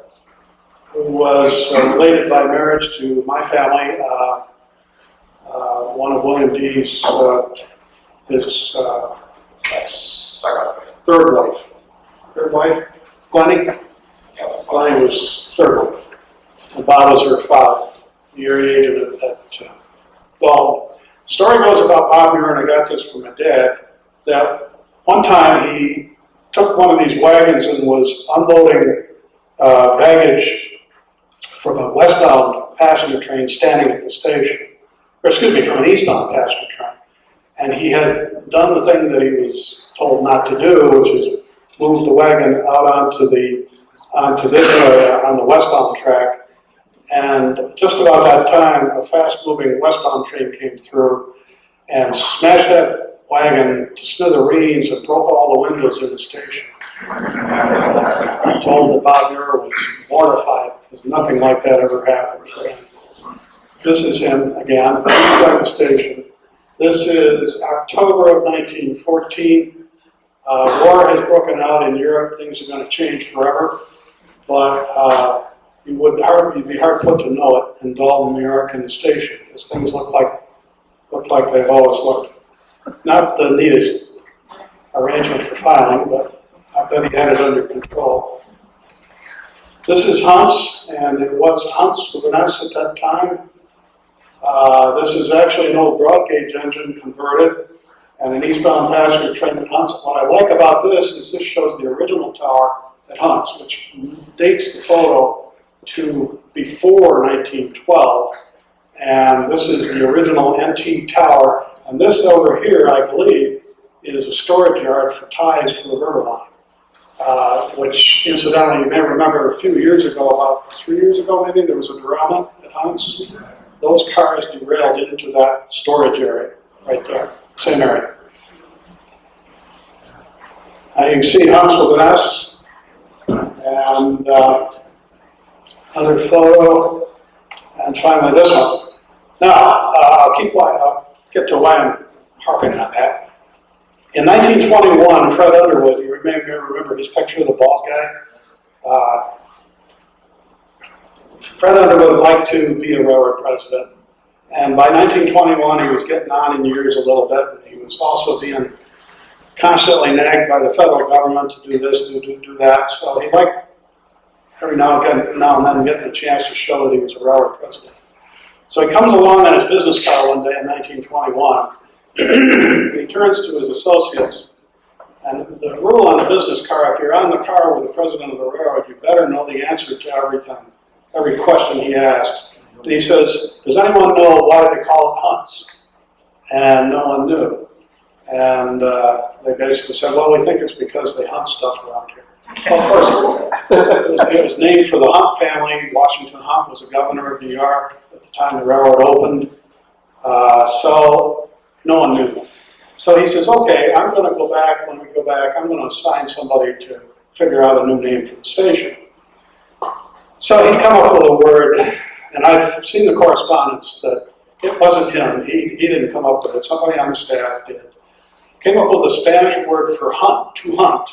who was related by marriage to my family, one of William D.'s, his third wife. Third wife, Glennie? Glennie was third wife, and Bob was her father, the Erie agent at Dalton. Story goes about Bob Muir, and I got this from my dad, that one time he took one of these wagons and was unloading baggage from a westbound passenger train standing at the station, or excuse me, from an eastbound passenger train. And he had done the thing that he was told not to do, which is move the wagon out onto this area on the westbound track. And just about that time, a fast-moving westbound train came through and smashed that wagon to smithereens and broke all the windows in the station. I'm told that Bob Muir was mortified because nothing like that ever happened for him. This is him again, inside the station. This is October of 1914. War has broken out in Europe. Things are going to change forever. But you'd be hard put to know it in Dalton, New York, and the station, because things look like they've always looked. Not the neatest arrangement for filing, but I bet he had it under control. This is Hunt's, and it was Hunt's with an S at that time. This is actually an old broad gauge engine converted, and an eastbound passenger train at Hunt's. What I like about this is this shows the original tower at Hunt's, which dates the photo to before 1912. And this is the original NT tower. And this over here, I believe, is a storage yard for ties for the river line. Which, incidentally, you may remember a few years ago, about 3 years ago maybe, there was a derailment at Hunt's. Those cars derailed into that storage area right there, same area. Now you can see Hunt's with an S. And another photo. And finally this one. Now, I'll get to why I'm harping on that. In 1921, Fred Underwood, you may remember his picture of the bald guy? Fred Underwood liked to be a railroad president. And by 1921, he was getting on in years a little bit. He was also being constantly nagged by the federal government to do this, to do that. So he liked every now and then getting a chance to show that he was a railroad president. So he comes along on his business car one day in 1921. He turns to his associates, and the rule on the business car, if you're on the car with the president of the railroad, you better know the answer to everything, every question he asks. And he says, does anyone know why they call it Hunt's? And no one knew. And they basically said, well, we think it's because they hunt stuff around here. Well, of course, it was named for the Hunt family. Washington Hunt was the governor of New York at the time the railroad opened. So no one knew. So he says, okay, I'm going to go back. When we go back, I'm going to assign somebody to figure out a new name for the station. So he'd come up with a word, and I've seen the correspondence that it wasn't him. He didn't come up with it. Somebody on the staff did. Came up with a Spanish word for hunt, to hunt,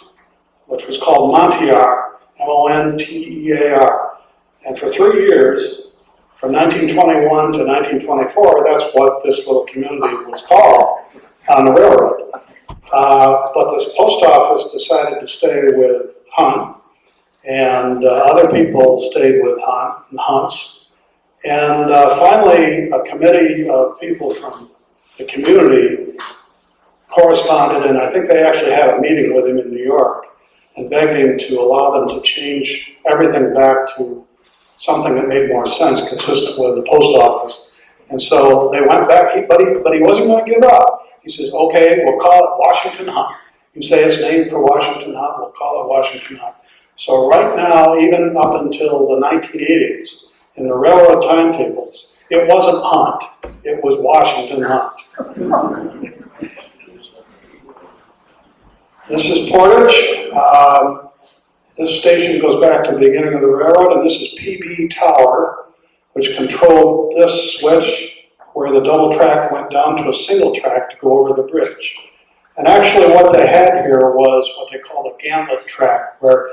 which was called Montear, M-O-N-T-E-A-R. And for 3 years, from 1921 to 1924, that's what this little community was called on the railroad. But the post office decided to stay with Hunt, and other people stayed with Hunt and Hunt's. And finally, a committee of people from the community corresponded, and I think they actually had a meeting with him in New York and begged him to allow them to change everything back to something that made more sense, consistent with the post office. And so they went back, but he wasn't going to give up. He says, okay, we'll call it Washington Hunt. You say it's named for Washington Hunt, we'll call it Washington Hunt. So right now, even up until the 1980s, in the railroad timetables, it wasn't Hunt, it was Washington Hunt. This is Portage. This station goes back to the beginning of the railroad, and this is PB Tower, which controlled this switch where the double track went down to a single track to go over the bridge. And actually what they had here was what they called a gantlet track, where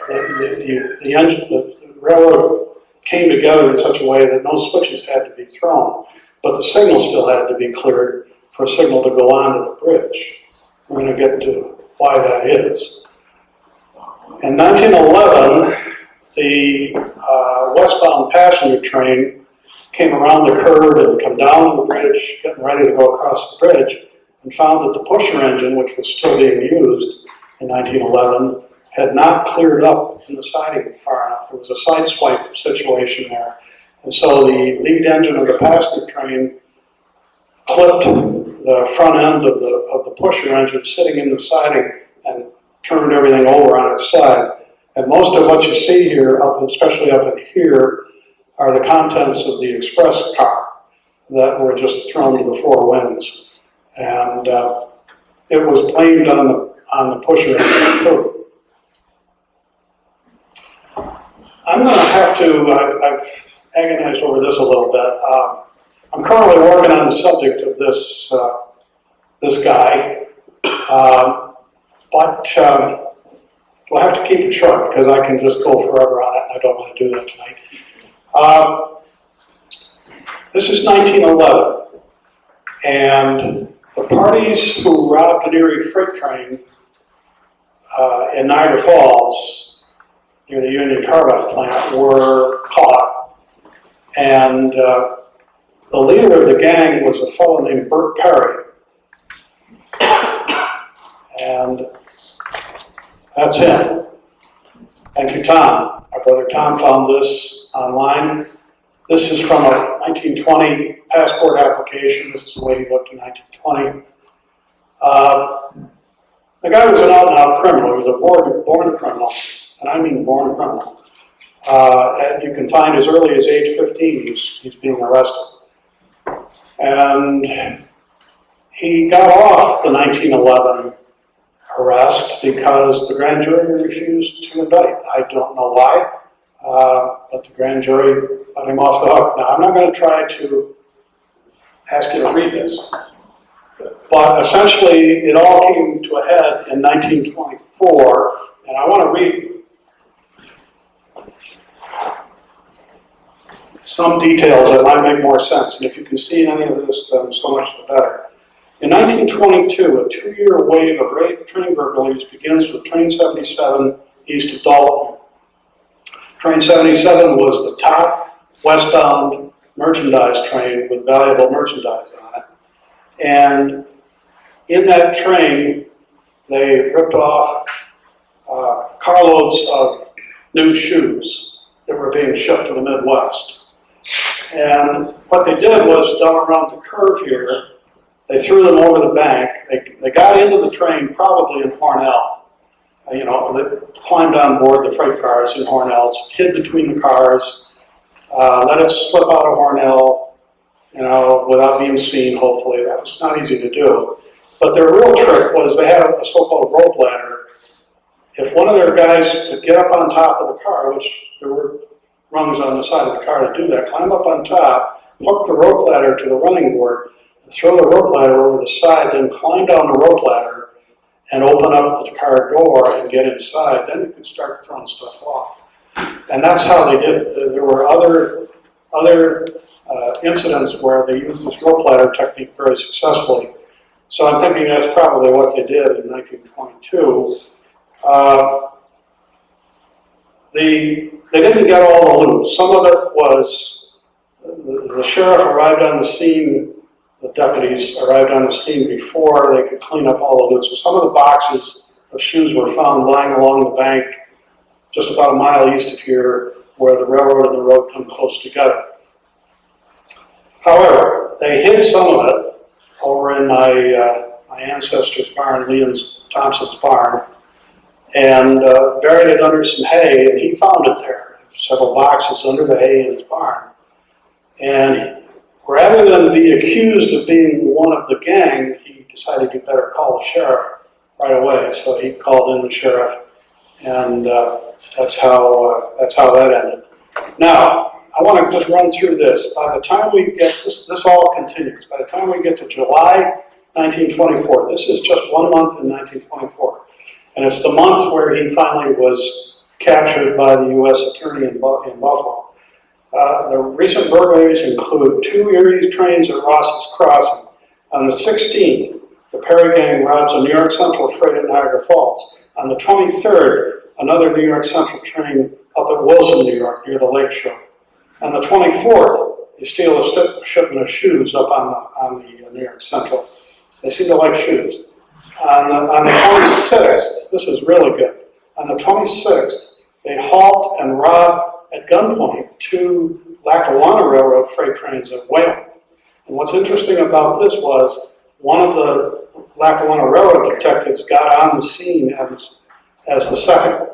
the railroad came together in such a way that no switches had to be thrown, but the signal still had to be cleared for a signal to go onto the bridge. We're going to get to why that is. In 1911, the westbound passenger train came around the curve and come down the bridge, getting ready to go across the bridge, and found that the pusher engine, which was still being used in 1911, had not cleared up in the siding far enough. There was a side swipe situation there. And so the lead engine of the passenger train clipped the front end of the pusher engine sitting in the siding and turned everything over on its side. And most of what you see here, especially up in here, are the contents of the express car that were just thrown to the four winds. And it was blamed on the pusher engine too. I'm going to have to, I've agonized over this a little bit. I'm currently working on the subject of this guy, but we'll have to keep it short because I can just go forever on it, and I don't want to do that tonight. This is 1911, and the parties who robbed an Erie freight train in Niagara Falls near the Union Carbide plant were caught, and the leader of the gang was a fellow named Burt Perry, and that's him. Thank you, Tom. My brother Tom found this online. This is from a 1920 passport application. This is the way he looked in 1920. The guy was an out-and-out criminal. He was a born criminal, and I mean born criminal. And you can find as early as age 15 he's being arrested. And he got off the 1911 arrest because the grand jury refused to indict. I don't know why, but the grand jury let him off the hook. Now, I'm not going to try to ask you to read this, but essentially it all came to a head in 1924, and I want to read some details that might make more sense, and if you can see any of this, then so much the better. In 1922, a 2-year wave of train burglaries begins with Train 77 east of Dalton. Train 77 was the top westbound merchandise train with valuable merchandise on it. And in that train, they ripped off carloads of new shoes that were being shipped to the Midwest. And what they did was down around the curve here, they threw them over the bank. They got into the train probably in Hornell. They climbed on board the freight cars in Hornells, hid between the cars, let it slip out of Hornell, without being seen, hopefully. That was not easy to do. But their real trick was they had a so-called rope ladder. If one of their guys could get up on top of the car, which there were rungs on the side of the car to do that, climb up on top, hook the rope ladder to the running board, throw the rope ladder over the side, then climb down the rope ladder and open up the car door and get inside, then you could start throwing stuff off. And that's how they did it. There were other incidents where they used this rope ladder technique very successfully. So I'm thinking that's probably what they did in 1922. They didn't get all the loot. Some of it was the sheriff arrived on the scene. The deputies arrived on the scene before they could clean up all the loot. So some of the boxes of shoes were found lying along the bank just about a mile east of here where the railroad and the road come close together. However, they hid some of it over in my ancestor's barn, Liam Thompson's barn, and buried it under some hay, and he found it there, several boxes under the hay in his barn. And rather than be accused of being one of the gang, he decided he better call the sheriff right away. So he called in the sheriff, and that's how that ended. Now, I want to just run through this. By the time we get this all continues. By the time we get to July 1924, this is just 1 month in 1924, and it's the month where he finally was captured by the U.S. Attorney in Buffalo. The recent burglaries include 2 Erie trains at Ross's Crossing. On the 16th, the Perry gang robs a New York Central freight at Niagara Falls. On the 23rd, another New York Central train up at Wilson, New York, near the lake shore. On the 24th, they steal a shipment of shoes up on the New York Central. They seem to like shoes. On the 26th, this is really good. On the 26th, they halt and rob at gunpoint 2 Lackawanna Railroad freight trains at Wayland. And what's interesting about this was one of the Lackawanna Railroad detectives got on the scene as the second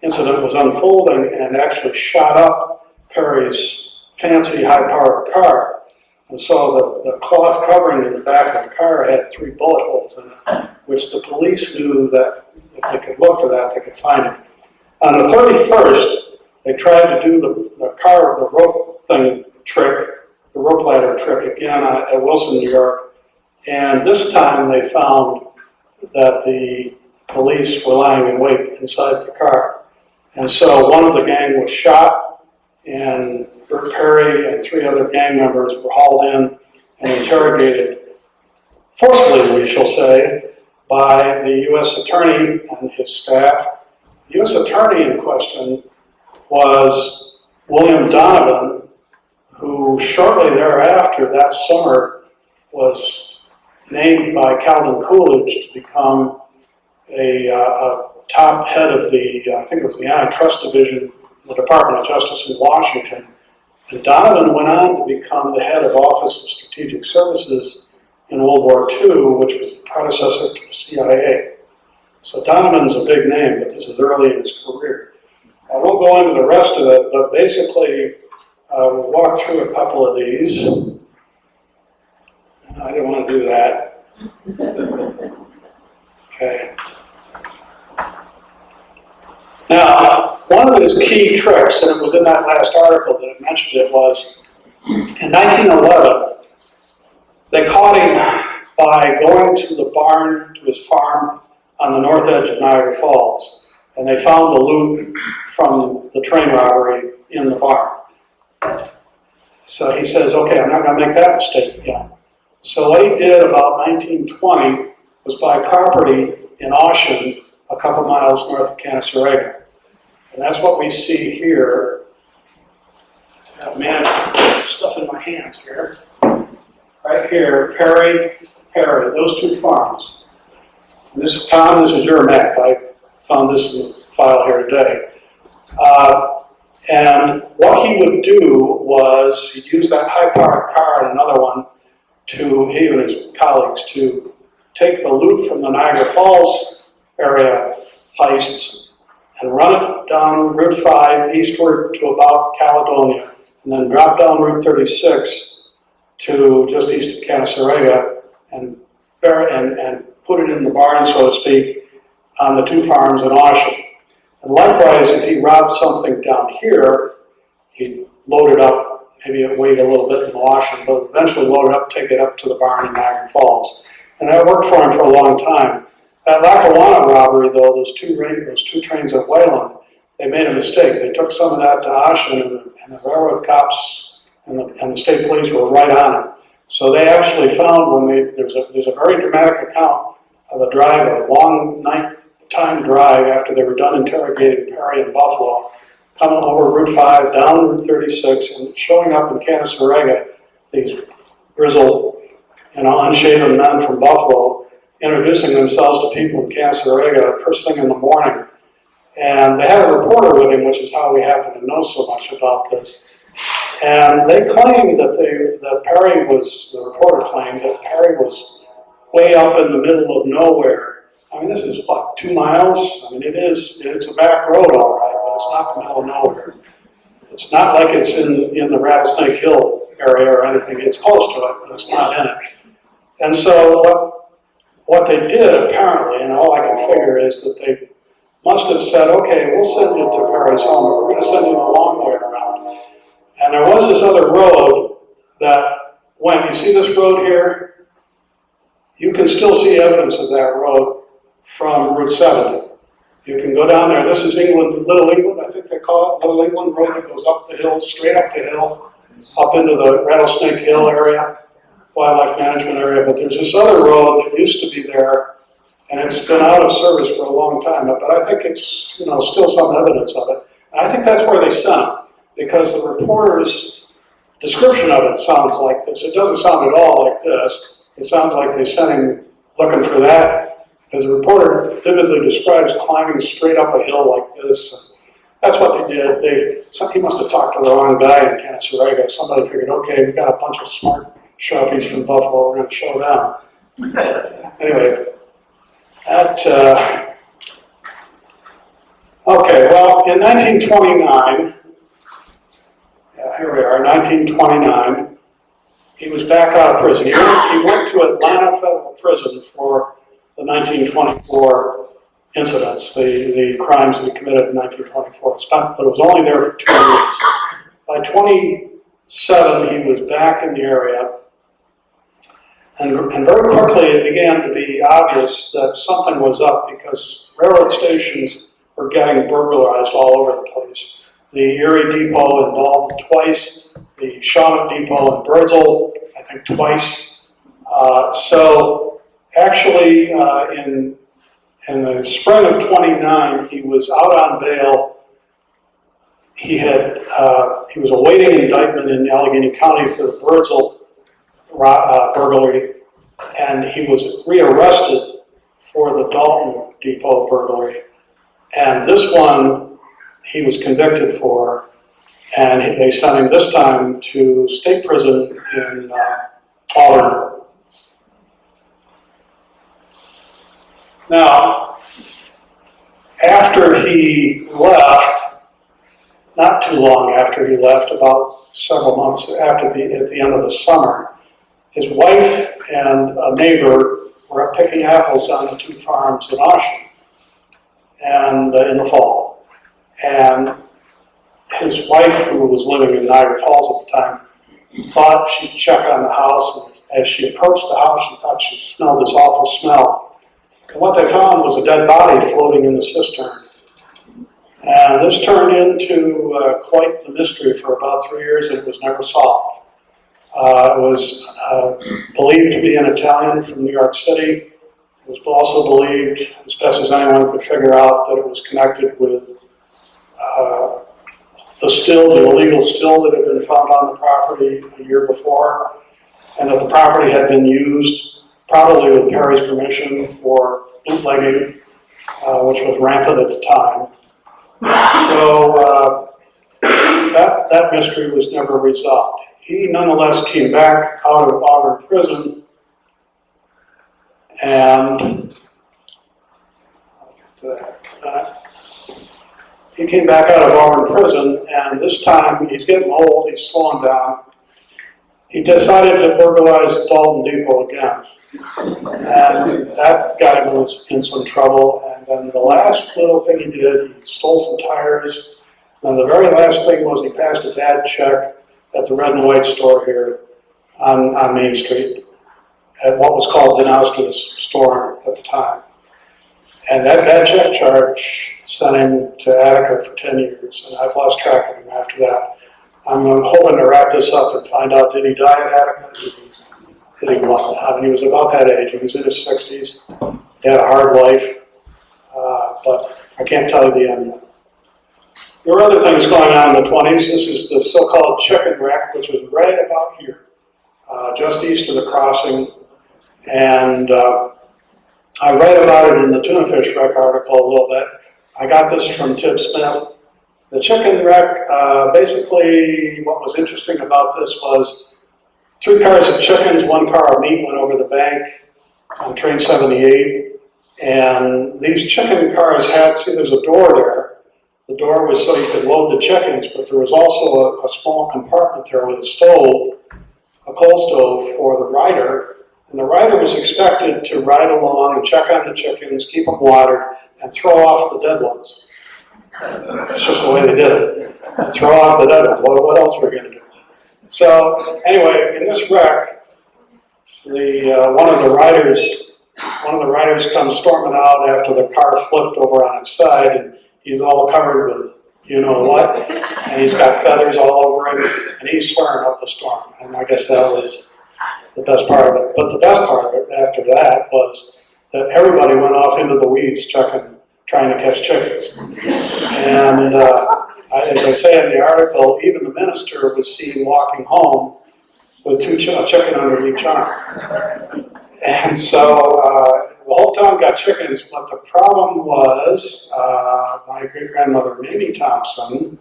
incident was unfolding and actually shot up Perry's fancy high-powered car. And so the cloth covering in the back of the car had 3 bullet holes in it, which the police knew that if they could look for that, they could find it. On the 31st, they tried to do the rope thing trick, the rope ladder trick again at Wilson, New York. And this time they found that the police were lying in wait inside the car. And so one of the gang was shot, and Burt Perry and 3 other gang members were hauled in and interrogated, forcibly we shall say, by the U.S. Attorney and his staff. The U.S. Attorney in question was William Donovan, who shortly thereafter, that summer, was named by Calvin Coolidge to become a top head of I think it was the Antitrust Division of the Department of Justice in Washington. And Donovan went on to become the head of Office of Strategic Services in World War II, which was the predecessor to the CIA. So Donovan's a big name, but this is early in his career. I won't go into the rest of it, but basically, we'll walk through a couple of these. I didn't want to do that. Okay. Now, one of his key tricks, and it was in that last article that it mentioned it, was in 1911, they caught him by going to the barn, to his farm on the north edge of Niagara Falls, and they found the loot from the train robbery in the barn. So he says, okay, I'm not going to make that mistake again. So what he did about 1920 was buy property in Ocean, a couple miles north of Canaseraga. And that's what we see here. Man, stuff in my hands here. Right here, Perry, those 2 farms. And this is Tom, this is your map. I found this in the file here today. And what he would do was he'd use that high-powered car and another one to, he and his colleagues, to take the loot from the Niagara Falls area heists and run it down Route 5 eastward to about Caledonia, and then drop down Route 36 to just east of Canaseraga and put it in the barn, so to speak, on the 2 farms in Ocean. And likewise, if he robbed something down here, he'd load it up, maybe it weighed a little bit in Ocean, but eventually load it up, take it up to the barn in Niagara Falls. And that worked for him for a long time. That Lackawanna robbery, though, those two trains at Wayland, they made a mistake. They took some of that to Ocean, and the railroad cops and the state police were right on it. So they actually found there's a very dramatic account of a drive, a long nighttime drive after they were done interrogating Perry and Buffalo, coming over Route 5, down Route 36, and showing up in Canaseraga, these grizzled, unshaven men from Buffalo, introducing themselves to people in Canaseraga first thing in the morning. And they had a reporter with him, which is how we happen to know so much about this. And they claimed that Perry was, the reporter claimed that Perry was way up in the middle of nowhere. I mean, this is what, 2 miles? I mean, it's a back road, all right, but it's not the middle of nowhere. It's not like it's in the Rattlesnake Hill area or anything. It's close to it, but it's not in it. And so what they did apparently, and all I can figure is that they must have said, okay, we'll send you to Perry's home, but we're going to send you the long way around. And there was this other road that went, you see this road here? You can still see evidence of that road from Route 70. You can go down there. This is England, Little England, I think they call it, Little England Road that goes up the hill, straight up the hill, up into the Rattlesnake Hill area, wildlife management area. But there's this other road that used to be there, and it's been out of service for a long time. But I think it's, you know, still some evidence of it. And I think that's where they sent him, because the reporter's description of it sounds like this. It doesn't sound at all like this. It sounds like they sent him looking for that. As the reporter vividly describes climbing straight up a hill like this. That's what they did. He must have talked to the wrong guy in Canaseraga. Somebody figured, okay, we got a bunch of smart Sharpies from Buffalo, we're going to show them. Anyway, okay, well, in 1929, here we are, 1929, he was back out of prison. He went to Atlanta Federal Prison for the 1924 incidents, the crimes that he committed in 1924. But it was only there for 2 years. By 27, he was back in the area, and very quickly it began to be obvious that something was up because railroad stations were getting burglarized all over the place. The Erie Depot in Dalton twice, the Shawmut Depot in Birdsell, I think twice. So actually in the spring of 29, he was out on bail. He was awaiting indictment in Allegheny County for the Birdsell burglary, and he was rearrested for the Dalton Depot burglary. And this one he was convicted for, and they sent him this time to state prison in Auburn. Now, after he left, not too long after he left, about several months at the end of the summer, his wife and a neighbor were up picking apples on the 2 farms in Oshie, and in the fall. And his wife, who was living in Niagara Falls at the time, thought she'd check on the house, and as she approached the house, she thought she smelled this awful smell. And what they found was a dead body floating in the cistern. And this turned into quite the mystery for about 3 years, and it was never solved. It was believed to be an Italian from New York City. It was also believed, as best as anyone could figure out, that it was connected with the illegal still that had been found on the property a year before, and that the property had been used, probably with Perry's permission, for bootlegging, which was rampant at the time. So that mystery was never resolved. He nonetheless came back out of Auburn prison, and he came back out of Auburn prison, and this time he's getting old, he's slowing down. He decided to burglarize Dalton Depot again, and that got him in some trouble. And then the last little thing he did, he stole some tires, and the very last thing was he passed a bad check at the Red and White store here on Main Street, at what was called Denowska's store at the time. And that bad check charge sent him to Attica for 10 years, and I've lost track of him after that. I'm hoping to wrap this up and find out, did he die at Attica? Did he what? I mean, he was about that age. He was in his 60s. He had a hard life, but I can't tell you the end yet. There were other things going on in the 20s. This is the so-called chicken wreck, which was right about here, just east of the crossing. And I write about it in the tuna fish wreck article a little bit. I got this from Tim Smith. The chicken wreck, basically what was interesting about this was 3 cars of chickens, 1 car of meat went over the bank on train 78. And these chicken cars had, see there's a door there. The door was so you could load the chickens, but there was also a small compartment there with a stove, a coal stove for the rider. And the rider was expected to ride along and check on the chickens, keep them watered, and throw off the dead ones. That's just the way they did it. And throw off the dead ones. What else were we going to do? So anyway, in this wreck, one of the riders comes storming out after the car flipped over on its side, and he's all covered with you know what, and he's got feathers all over him, and he's swearing up a storm. And I guess that was the best part of it. But the best part of it after that was that everybody went off into the weeds trying to catch chickens. And as I say in the article, even the minister was seen walking home with a chicken under each arm. And so the whole town got chickens, but the problem was my great-grandmother, Mamie Thompson,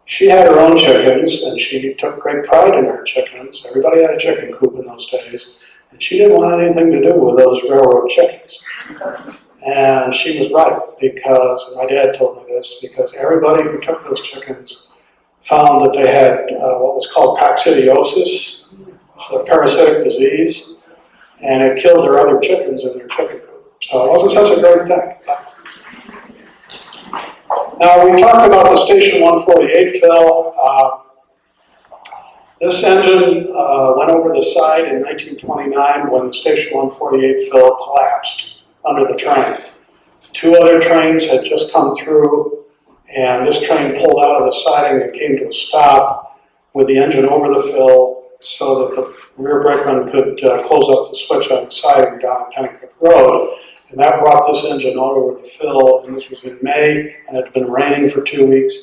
she had her own chickens, and she took great pride in her chickens. Everybody had a chicken coop in those days, and she didn't want anything to do with those railroad chickens. And she was right, because, and my dad told me this, because everybody who took those chickens found that they had what was called coccidiosis, a parasitic disease, and it killed their other chickens in their chicken coop. So it wasn't such a great thing. Now, we talked about the Station 148 fill. This engine went over the side in 1929 when the Station 148 fill collapsed under the train. Two other trains had just come through, and this train pulled out of the siding and came to a stop with the engine over the fill so that the rear brakeman could close up the switch on the siding down at Pennycook Road. And that brought this engine over the fill, and this was in May, and it had been raining for 2 weeks,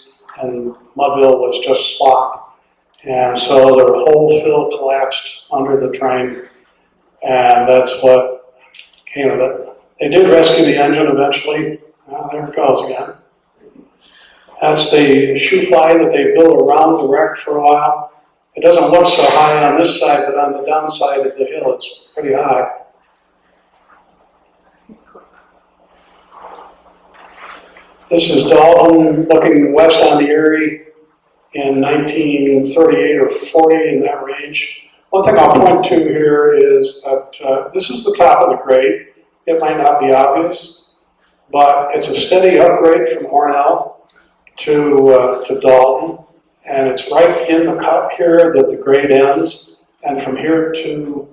and Mudville was just slop. And so the whole fill collapsed under the train, and that's what came of it. They did rescue the engine eventually. There it goes again. That's the shoe fly that they built around the wreck for a while. It doesn't look so high on this side, but on the downside of the hill, it's pretty high. This is Dalton looking west on the Erie in 1938 or 40, in that range. One thing I'll point to here is that this is the top of the grade. It might not be obvious, but it's a steady upgrade from Hornell to Dalton, and it's right in the cut here that the grade ends, and from here to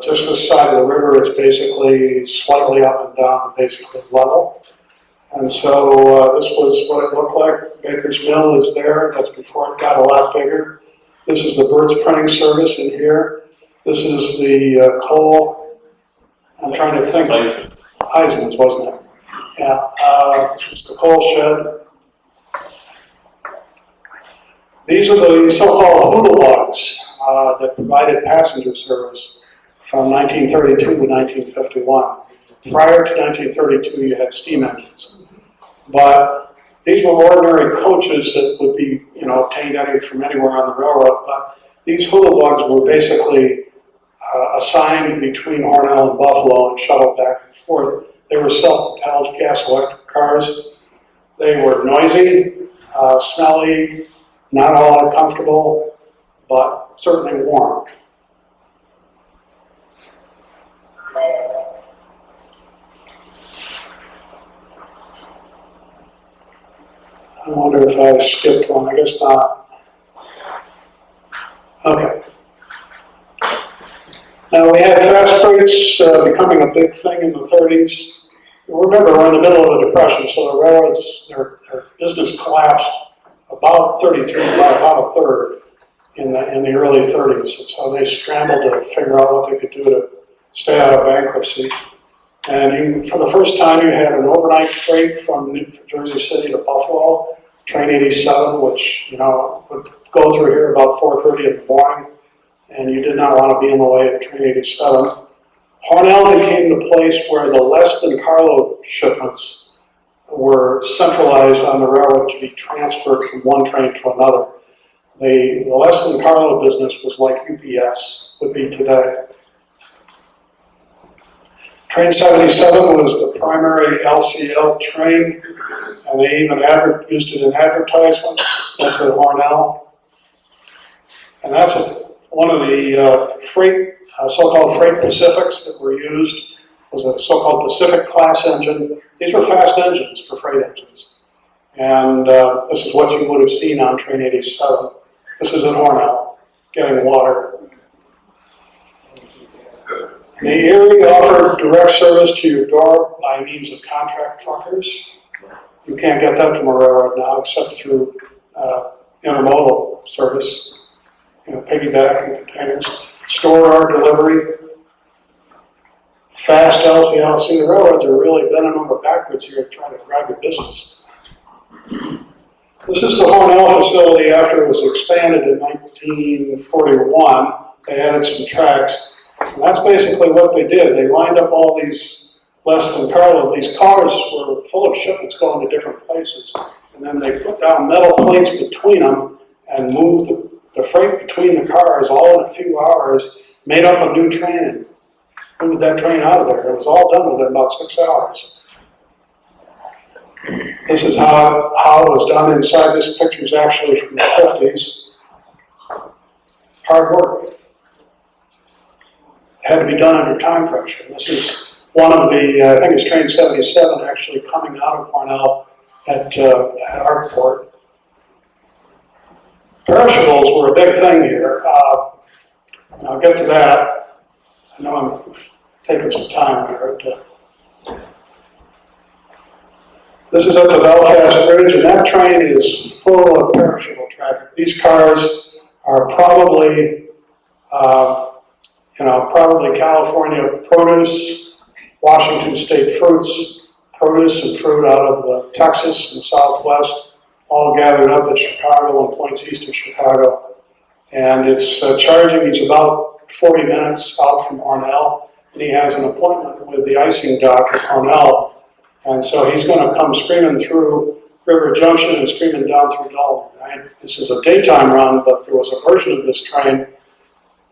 just this side of the river, it's basically slightly up and down, basically level. And so this was what it looked like. Baker's Mill is there. That's before it got a lot bigger. This is the Burt's printing service in here. This is the coal. I'm trying to think. Heisman's, wasn't it? Yeah. This was the coal shed. These are the so-called hoodle logs that provided passenger service from 1932 to 1951. Prior to 1932, you had steam engines. But these were ordinary coaches that would be, obtained from anywhere on the railroad. But these hoodle logs were basically assigned between Hornell and Buffalo and shuttled back and forth. They were self-propelled gas-electric cars. They were noisy, smelly, not all that comfortable, but certainly warm. I wonder if I skipped one. I guess not. Okay. Now we had fast freights becoming a big thing in the 30s. Remember, we're in the middle of a depression, so the railroads, their business collapsed about 33, by about a third in the early 30s. And so they scrambled to figure out what they could do to stay out of bankruptcy. And for the first time, you had an overnight freight from Jersey City to Buffalo, Train 87, which, would go through here about 4:30 in the morning, and you did not want to be in the way of Train 87. Hornell became the place where the less than carload shipments were centralized on the railroad to be transferred from one train to another. The less than carload business was like UPS would be today. Train 77 was the primary LCL train, and they even used it in advertisements. That's at Hornell. And that's a one of the so-called freight Pacifics that were used was a so-called Pacific class engine. These were fast engines for freight engines. And this is what you would have seen on Train 87. This is in Hornell, getting water. The Erie offered direct service to your door by means of contract truckers. You can't get that from a railroad now except through intermodal service, piggybacking containers, store delivery, fast LTL. See, the railroads are really bending over backwards here trying to grab your business. This is the Hornell facility after it was expanded in 1941. They added some tracks. And that's basically what they did. They lined up all these less than parallel. These cars were full of shipments going to different places. And then they put down metal plates between them and moved the freight between the cars all in a few hours, made up a new train and moved that train out of there. It was all done within about 6 hours. This is how it was done inside. This picture is actually from the 50s. Hard work. Had to be done under time pressure. This is one of the, I think it's train 77 actually coming out of Hornell at our port. Perishables were a big thing here. I'll get to that. I know I'm taking some time here. This is at the Belfast Bridge, and that train is full of perishable traffic. These cars are probably probably California produce, Washington State fruits, produce and fruit out of the Texas and Southwest, all gathered up at Chicago and points east of Chicago. And it's charging. He's about 40 minutes out from Hornell, and he has an appointment with the icing dock at Hornell. And so he's going to come screaming through River Junction and screaming down through Dalton. This is a daytime run, but there was a version of this train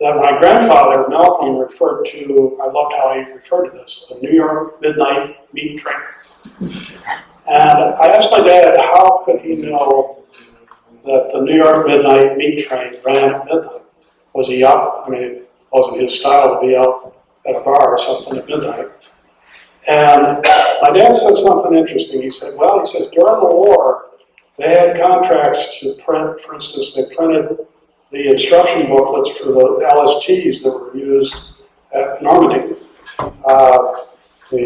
that my grandfather, Malcolm, referred to. I loved how he referred to this, the New York Midnight Meat Train. And I asked my dad, how could he know that the New York Midnight Meat Train ran at midnight? Was he up? I mean, it wasn't his style to be out at a bar or something at midnight. And my dad said something interesting. He said, during the war, they had contracts to print, for instance, they printed the instruction booklets for the LSTs that were used at Normandy, the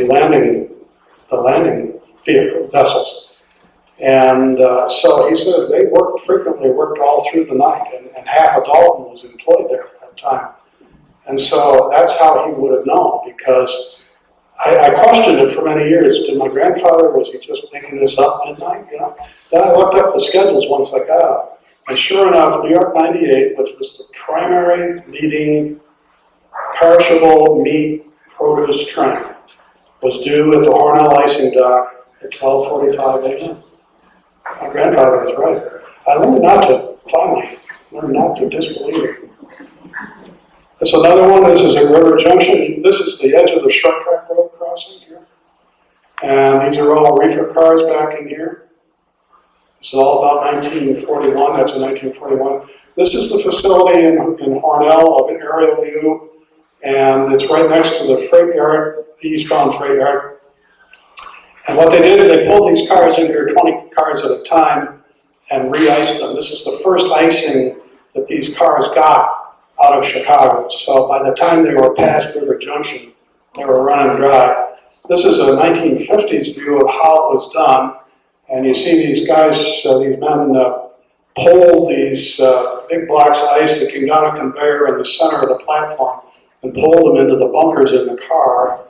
landing vehicle vessels. And so he says they frequently worked all through the night, and half of Dalton was employed there at that time. And so that's how he would have known, because I questioned it for many years. Did my grandfather, was he just making this up midnight? Then I looked up the schedules once I got out. And sure enough, New York 98, which was the primary leading perishable meat produce train, was due at the Hornell icing dock at 12:45 a.m. My grandfather was right. I learned not to disbelieve it. That's another one. This is at River Junction. This is the edge of the short track road crossing here. And these are all reefer cars back in here. This is all about 1941. That's in 1941. This is the facility in Hornell of an aerial view, and it's right next to the freight yard, the eastbound freight yard. And what they did is they pulled these cars in here, 20 cars at a time, and re-iced them. This is the first icing that these cars got out of Chicago. So by the time they were past River Junction, they were running dry. This is a 1950s view of how it was done. And you see these guys, these men pulled these big blocks of ice that came down a conveyor in the center of the platform and pulled them into the bunkers in the car.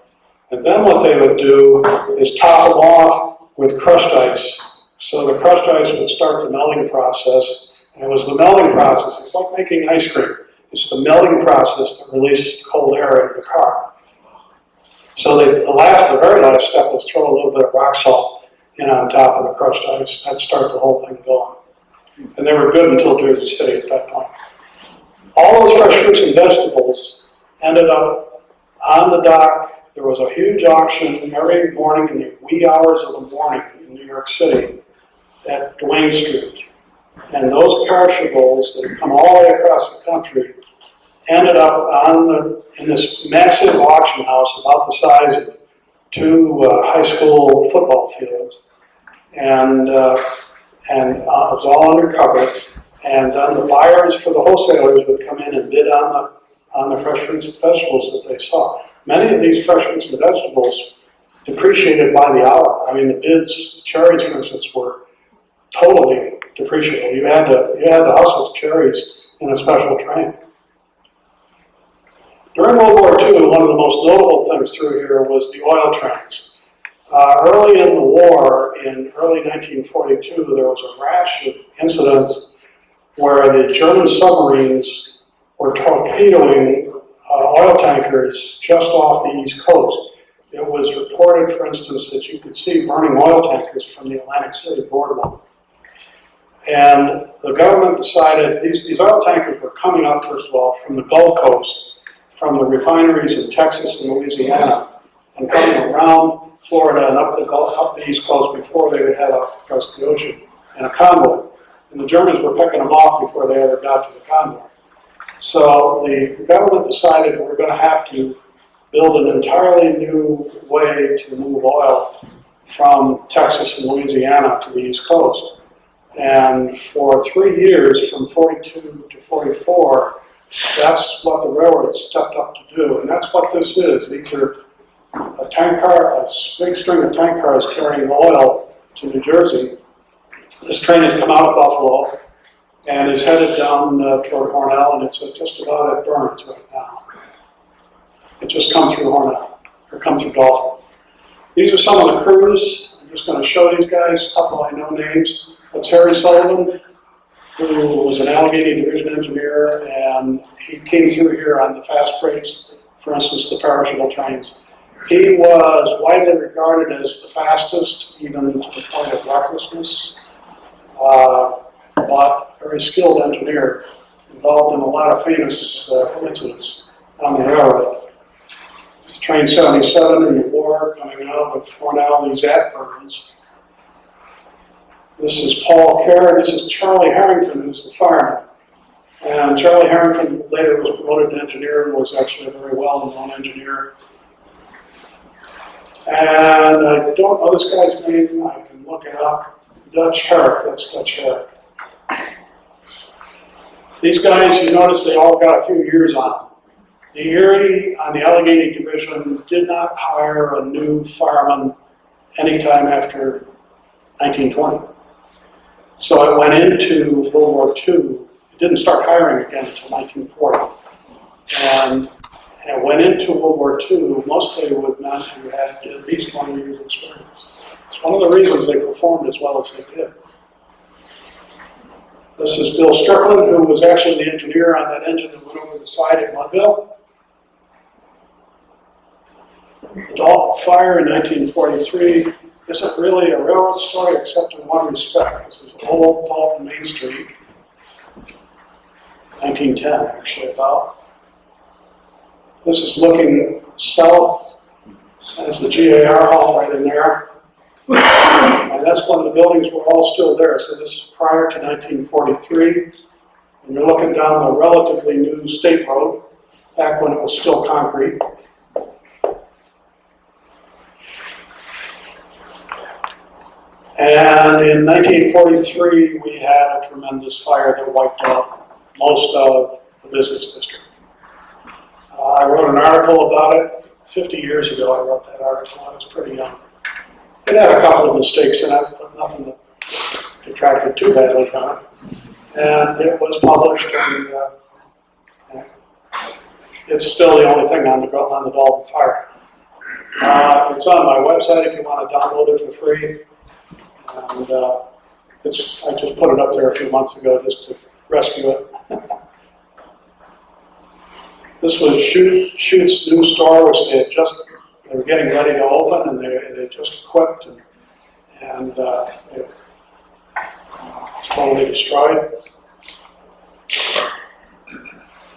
And then what they would do is top them off with crushed ice. So the crushed ice would start the melting process. And it was the melting process. It's like making ice cream. It's the melting process that releases the cold air into the car. So the very last step was throw a little bit of rock salt on top of the crushed ice. That'd start the whole thing going. And they were good until Jersey City at that point. All those fresh fruits and vegetables ended up on the dock. There was a huge auction every morning in the wee hours of the morning in New York City at Duane Street. And those perishables that come all the way across the country ended up in this massive auction house about the size of two high school football fields, and it was all undercover. And then the buyers for the wholesalers would come in and bid on the fresh fruits and vegetables that they saw. Many of these fresh fruits and vegetables depreciated by the hour. I mean, the bids, cherries, for instance, were totally depreciable. You had to hustle cherries in a special train. During World War II, one of the most notable things through here was the oil trains. Early in the war, in early 1942, there was a rash of incidents where the German submarines were torpedoing oil tankers just off the East Coast. It was reported, for instance, that you could see burning oil tankers from the Atlantic City boardwalk. And the government decided these oil tankers were coming up, first of all, from the Gulf Coast, from the refineries in Texas and Louisiana, and coming around Florida and up the East Coast before they would head off across the ocean in a convoy. And the Germans were picking them off before they ever got to the convoy. So the government decided we're going to have to build an entirely new way to move oil from Texas and Louisiana to the East Coast. And for 3 years, from 42 to 44, that's what the railroad stepped up to do. And that's what this is. These are a tank car, a big string of tank cars carrying oil to New Jersey. This train has come out of Buffalo and is headed down toward Hornell, and it's just about at Burns right now. It just come through Hornell, or come through Dalton. These are some of the crews. I'm just going to show these guys, a couple I know names. That's Harry Sullivan, who was an Allegheny Division engineer, and he came through here on the fast freights, for instance, the perishable trains. He was widely regarded as the fastest, even to the point of recklessness, but very skilled engineer, involved in a lot of famous incidents on the railroad. Train 77 in the war, coming out of Hornell, he's at Burns. This is Paul Kerr, this is Charlie Harrington, who's the fireman. And Charlie Harrington later was promoted to engineer and was actually a very well-known engineer. And I don't know this guy's name, I can look it up. Dutch Herrick, that's Dutch Herrick. These guys, you notice they all got a few years on them. The Erie, on the Allegheny Division, did not hire a new fireman anytime after 1920. So it went into World War II. It didn't start hiring again until 1940. And it went into World War II mostly with men who had at least 20 years of experience. It's one of the reasons they performed as well as they did. This is Bill Strickland, who was actually the engineer on that engine that went over the side at Mudville. The Dalton fire in 1943 isn't really a railroad story except in one respect. This is old Dalton Main Street, 1910 actually about. This is looking south, as the G.A.R. Hall right in there. And that's when the buildings were all still there. So this is prior to 1943. And you're looking down the relatively new State Road, back when it was still concrete. And in 1943, we had a tremendous fire that wiped out most of the business district. I wrote an article about it 50 years ago. I wrote that article. I was pretty young. It had a couple of mistakes in it, but nothing that detracted too badly from it. And it was published, and it's still the only thing on the Dalton fire. It's on my website if you want to download it for free. And I just put it up there a few months ago just to rescue it. This was Chute's new store, which they were getting ready to open, and they just equipped, and it was totally destroyed.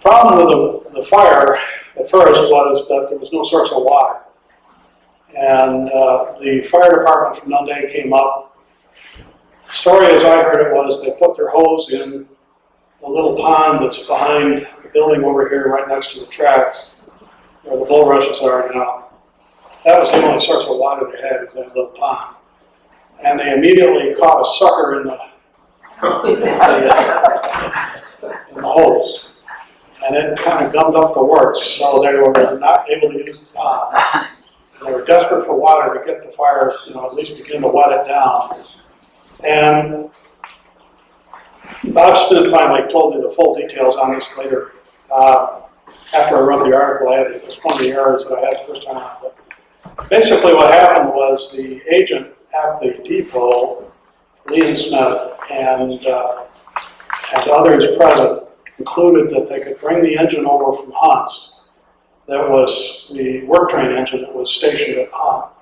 Problem with the fire at first was that there was no source of water, and the fire department from Nunda came up. The story as I heard it was they put their hose in a little pond that's behind the building over here right next to the tracks, where the bulrushes are now. That was the only source of water they had, was that little pond. And they immediately caught a sucker in the hose. And it kind of gummed up the works, so they were not able to use the pond. And they were desperate for water to get the fire, at least begin to wet it down. And Bob Smith finally told me the full details on this later. After I wrote the article, it was one of the errors that I had the first time out. But basically what happened was the agent at the depot, Lee Smith, and others present concluded that they could bring the engine over from Hunt's, that was the work train engine that was stationed at Hunt,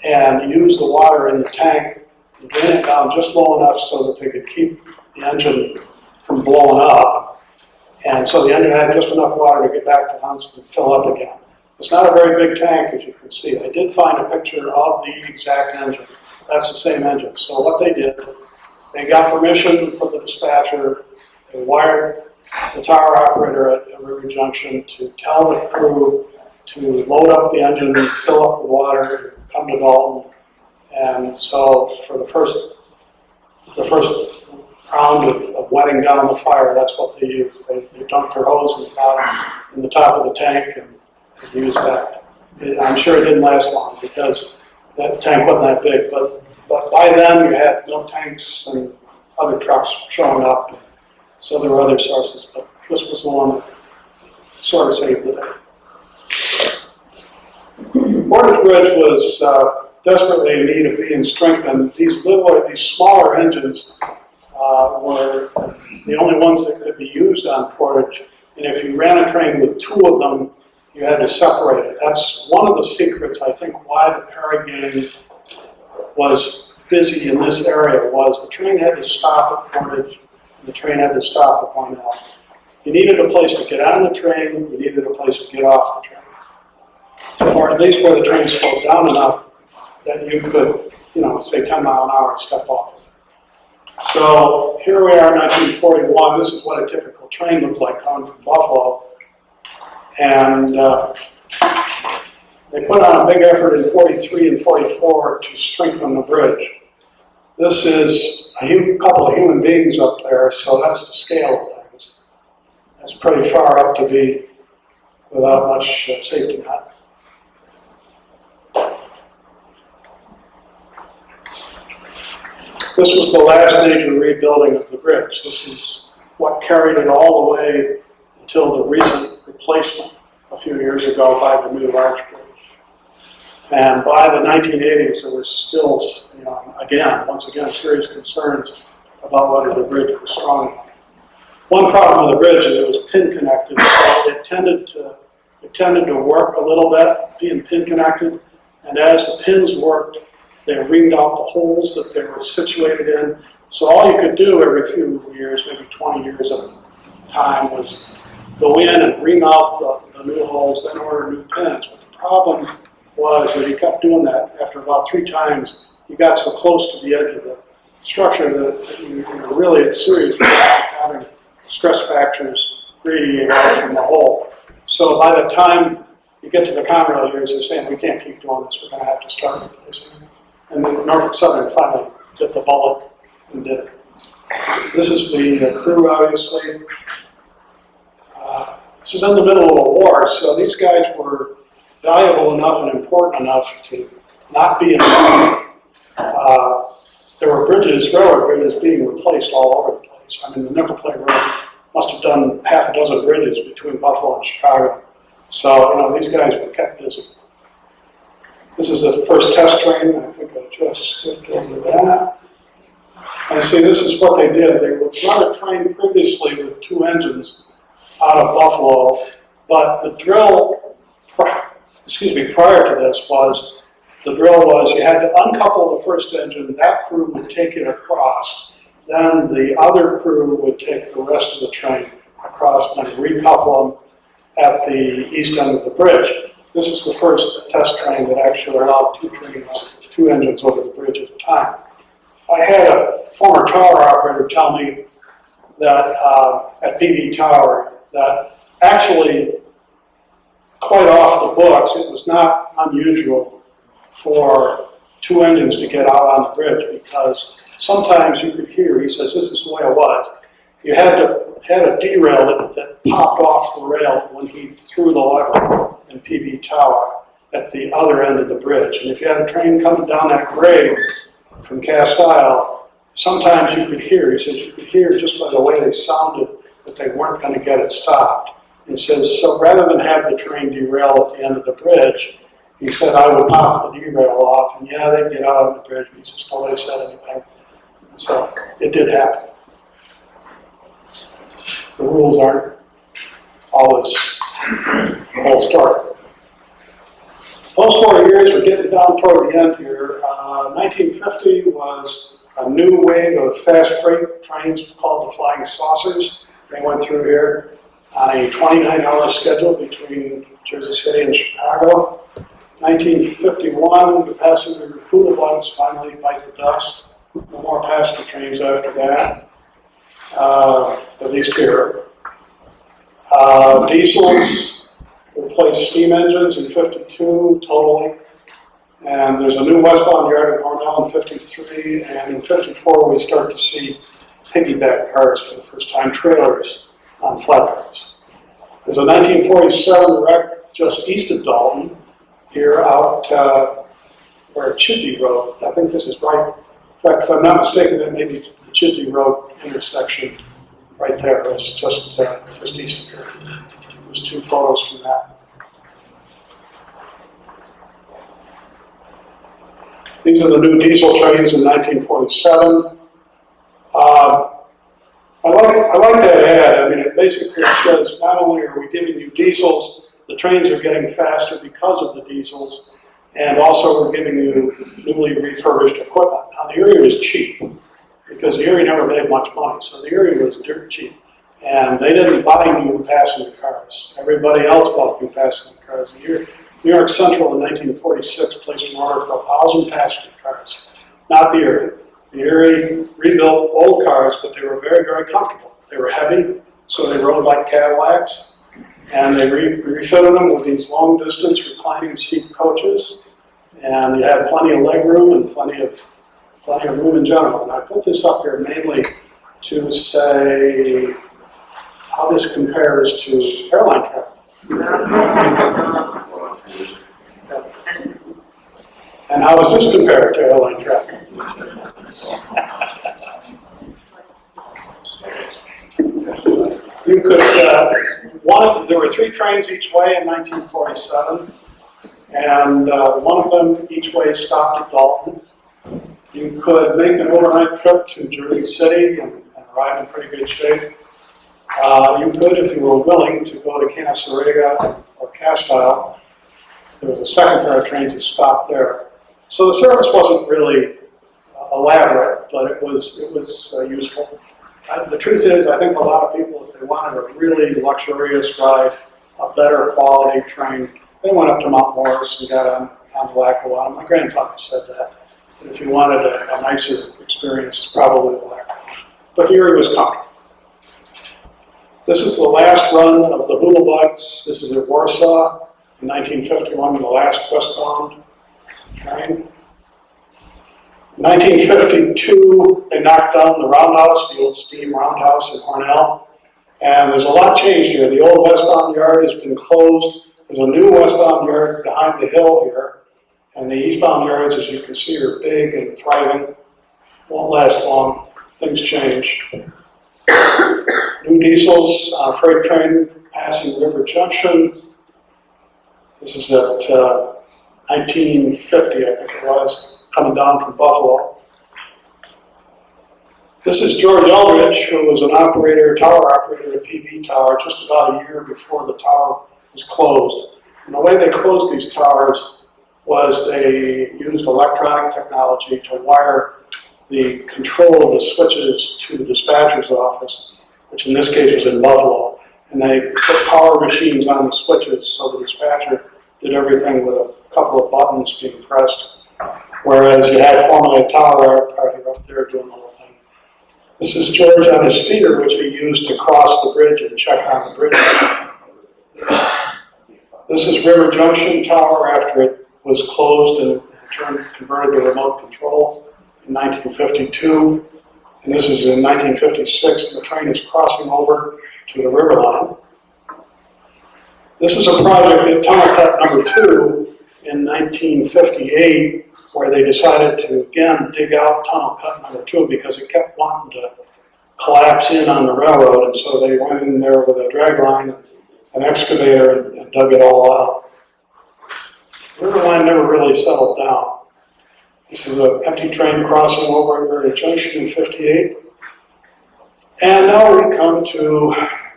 and use the water in the tank and drain it down just low enough so that they could keep the engine from blowing up. And so the engine had just enough water to get back to Hunt's and fill up again. It's not a very big tank, as you can see. I did find a picture of the exact engine. That's the same engine. So what they did, they got permission from the dispatcher. They wired the tower operator at River Junction to tell the crew to load up the engine, fill up with water, come to Dalton. And so for the first round of wetting down the fire, that's what they used. They dumped their hose in the top of the tank and used that. I'm sure it didn't last long because that tank wasn't that big, but by then you had no tanks and other trucks showing up, so there were other sources, but this was the one that sort of saved the day. Portage Bridge was desperately in need of being strengthened. These smaller engines were the only ones that could be used on Portage, and if you ran a train with two of them, you had to separate it. That's one of the secrets, I think, why the Perry gang was busy in this area, was the train had to stop at Portage, and the train had to stop at Cornell. You needed a place to get on the train, you needed a place to get off the train. Or at least where the train slowed down enough that you could, say 10 mile an hour and step off. So here we are in 1941, this is what a typical train looked like coming from Buffalo. And they put on a big effort in 43 and 44 to strengthen the bridge. This is a couple of human beings up there, so that's the scale of things. That's pretty far up to be without much safety net. This was the last major rebuilding of the bridge. This is what carried it all the way until the recent replacement a few years ago by the new arch bridge. And by the 1980s, there was still, once again, serious concerns about whether the bridge was strong enough. One problem with the bridge is it was pin connected, so it tended to work a little bit, being pin connected. And as the pins worked, they reamed out the holes that they were situated in. So all you could do every few years, maybe 20 years at a time, was go in and ream out the new holes, then order new pins. But the problem was that he kept doing that. After about 3 times, he got so close to the edge of the structure that you were really at serious risk of having stress fractures radiate out from the hole. So by the time you get to the Conrail years, they're saying, we can't keep doing this, we're going to have to start replacing it. And then Norfolk Southern finally bit the bullet and did it. This is the crew, obviously. This is in the middle of a war, so these guys were valuable enough and important enough to not be in the war. There were railroad bridges being replaced all over the place. I mean, the Never Play Road must have done half a dozen bridges between Buffalo and Chicago. So, these guys were kept busy. This is the first test train. I think I just skipped over that. And see, this is what they did. They would run a train previously with 2 engines out of Buffalo, but the drill, prior to this the drill was you had to uncouple the first engine, that crew would take it across, then the other crew would take the rest of the train across and recouple them at the east end of the bridge. This is the first test train that actually allowed 2 engines over the bridge at a time. I had a former tower operator tell me that at PB Tower, that actually, quite off the books, it was not unusual for two engines to get out on the bridge because sometimes you could hear, he says, this is the way it was. You had a derail that popped off the rail when he threw the lever in PB Tower at the other end of the bridge. And if you had a train coming down that grade from Cast Isle, sometimes you could hear, he says, you could hear just by the way they sounded that they weren't going to get it stopped. He says, so rather than have the train derail at the end of the bridge, he said, I would pop the derail off, and yeah, they'd get out on the bridge. He says, nobody said anything. So it did happen. The rules aren't always the whole story. Post-war years, we're getting down toward the end here. 1950 was a new wave of fast freight trains called the Flying Saucers. They went through here on a 29-hour schedule between Jersey City and Chicago. 1951, the passenger hula bugs finally bite the dust. No more passenger trains after that, at least here. Diesels replaced steam engines in 52 totally. And there's a new westbound yard at Cornell in 53, and in 54 we start to see piggyback cars for the first time, trailers on flat cars. There's a 1947 wreck just east of Dalton, here out where Chidsey Road, I think this is right, in fact, if I'm not mistaken, it may be the Chidsey Road intersection right there. It's just east of here. There's two photos from that. These are the new diesel trains in 1947. I like that ad. I mean, it basically says not only are we giving you diesels, the trains are getting faster because of the diesels, and also we're giving you newly refurbished equipment. Now, the Erie was cheap because the Erie never made much money, so the Erie was dirt cheap. And they didn't buy new passenger cars. Everybody else bought new passenger cars. New York Central in 1946 placed an order for 1,000 passenger cars, not the Erie. The Erie rebuilt old cars, but they were very, very comfortable. They were heavy, so they rode like Cadillacs, and they refitted them with these long-distance reclining seat coaches, and you had plenty of leg room and plenty of room in general. And I put this up here mainly to say how this compares to airline travel. And how does this compare to airline travel? You could, there were 3 trains each way in 1947, and one of them each way stopped at Dalton. You could make an overnight trip to Jersey City and arrive in pretty good shape. You could, if you were willing, to go to Canasarega or Cast Isle. There was a second pair of trains that stopped there. So the service wasn't really elaborate, but it was useful. The truth is, I think a lot of people, if they wanted a really luxurious ride, a better quality train, they went up to Mount Morris and got on to Lackawanna. My grandfather said that. And if you wanted a nicer experience, probably the Lackawanna. But the Erie was comfortable. This is the last run of the hula bugs. This is at Warsaw in 1951, the last westbound train. In 1952, they knocked down the roundhouse, the old steam roundhouse in Cornell. And there's a lot changed here. The old westbound yard has been closed. There's a new westbound yard behind the hill here. And the eastbound yards, as you can see, are big and thriving. Won't last long. Things change. New diesels on a freight train passing River Junction. This is at 1950, I think it was, coming down from Buffalo. This is George Eldridge, who was an operator, tower operator at PB Tower just about a year before the tower was closed. And the way they closed these towers was they used electronic technology to wire the control of the switches to the dispatcher's office, which in this case was in Buffalo. And they put power machines on the switches so the dispatcher did everything with a couple of buttons being pressed, whereas you had formerly a tower operator up there doing the whole thing. This is George on his feeder, which he used to cross the bridge and check on the bridge. This is River Junction Tower after it was closed and converted to remote control in 1952. And this is in 1956, and the train is crossing over to the river line. This is a project at Tunnel Cut number 2 in 1958, where they decided to again dig out Tunnel Cut number 2 because it kept wanting to collapse in on the railroad, and so they went in there with a drag line, an excavator, and dug it all out. The river line never really settled down. This is an empty train crossing over at Erie Junction in 58. And now we come to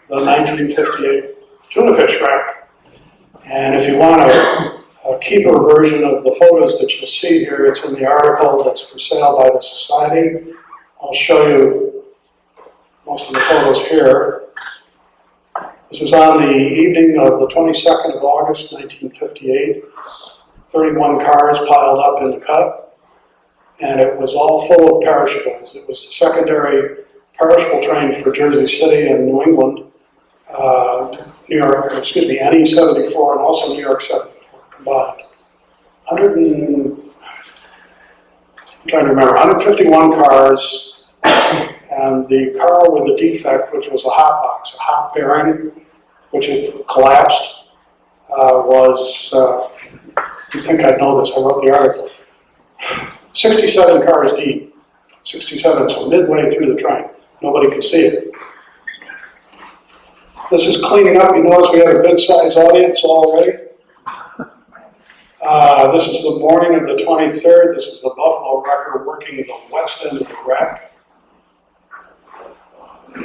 the 1958 tuna fish wreck. And if you want a keeper version of the photos that you'll see here, it's in the article that's for sale by the Society. I'll show you most of the photos here. This was on the evening of the 22nd of August, 1958. 31 cars piled up in the cut. And it was all full of perishables. It was the secondary perishable train for Jersey City and New England, NE 74 and also New York 74 combined. I'm trying to remember, 151 cars, and the car with the defect, which was a hot box, a hot bearing, which had collapsed, you think I'd know this, I wrote the article. 67 cars deep, 67, so midway through the train. Nobody could see it. This is cleaning up. You notice we have a good-sized audience already. This is the morning of the 23rd. This is the Buffalo Wrecker working the west end of the wreck.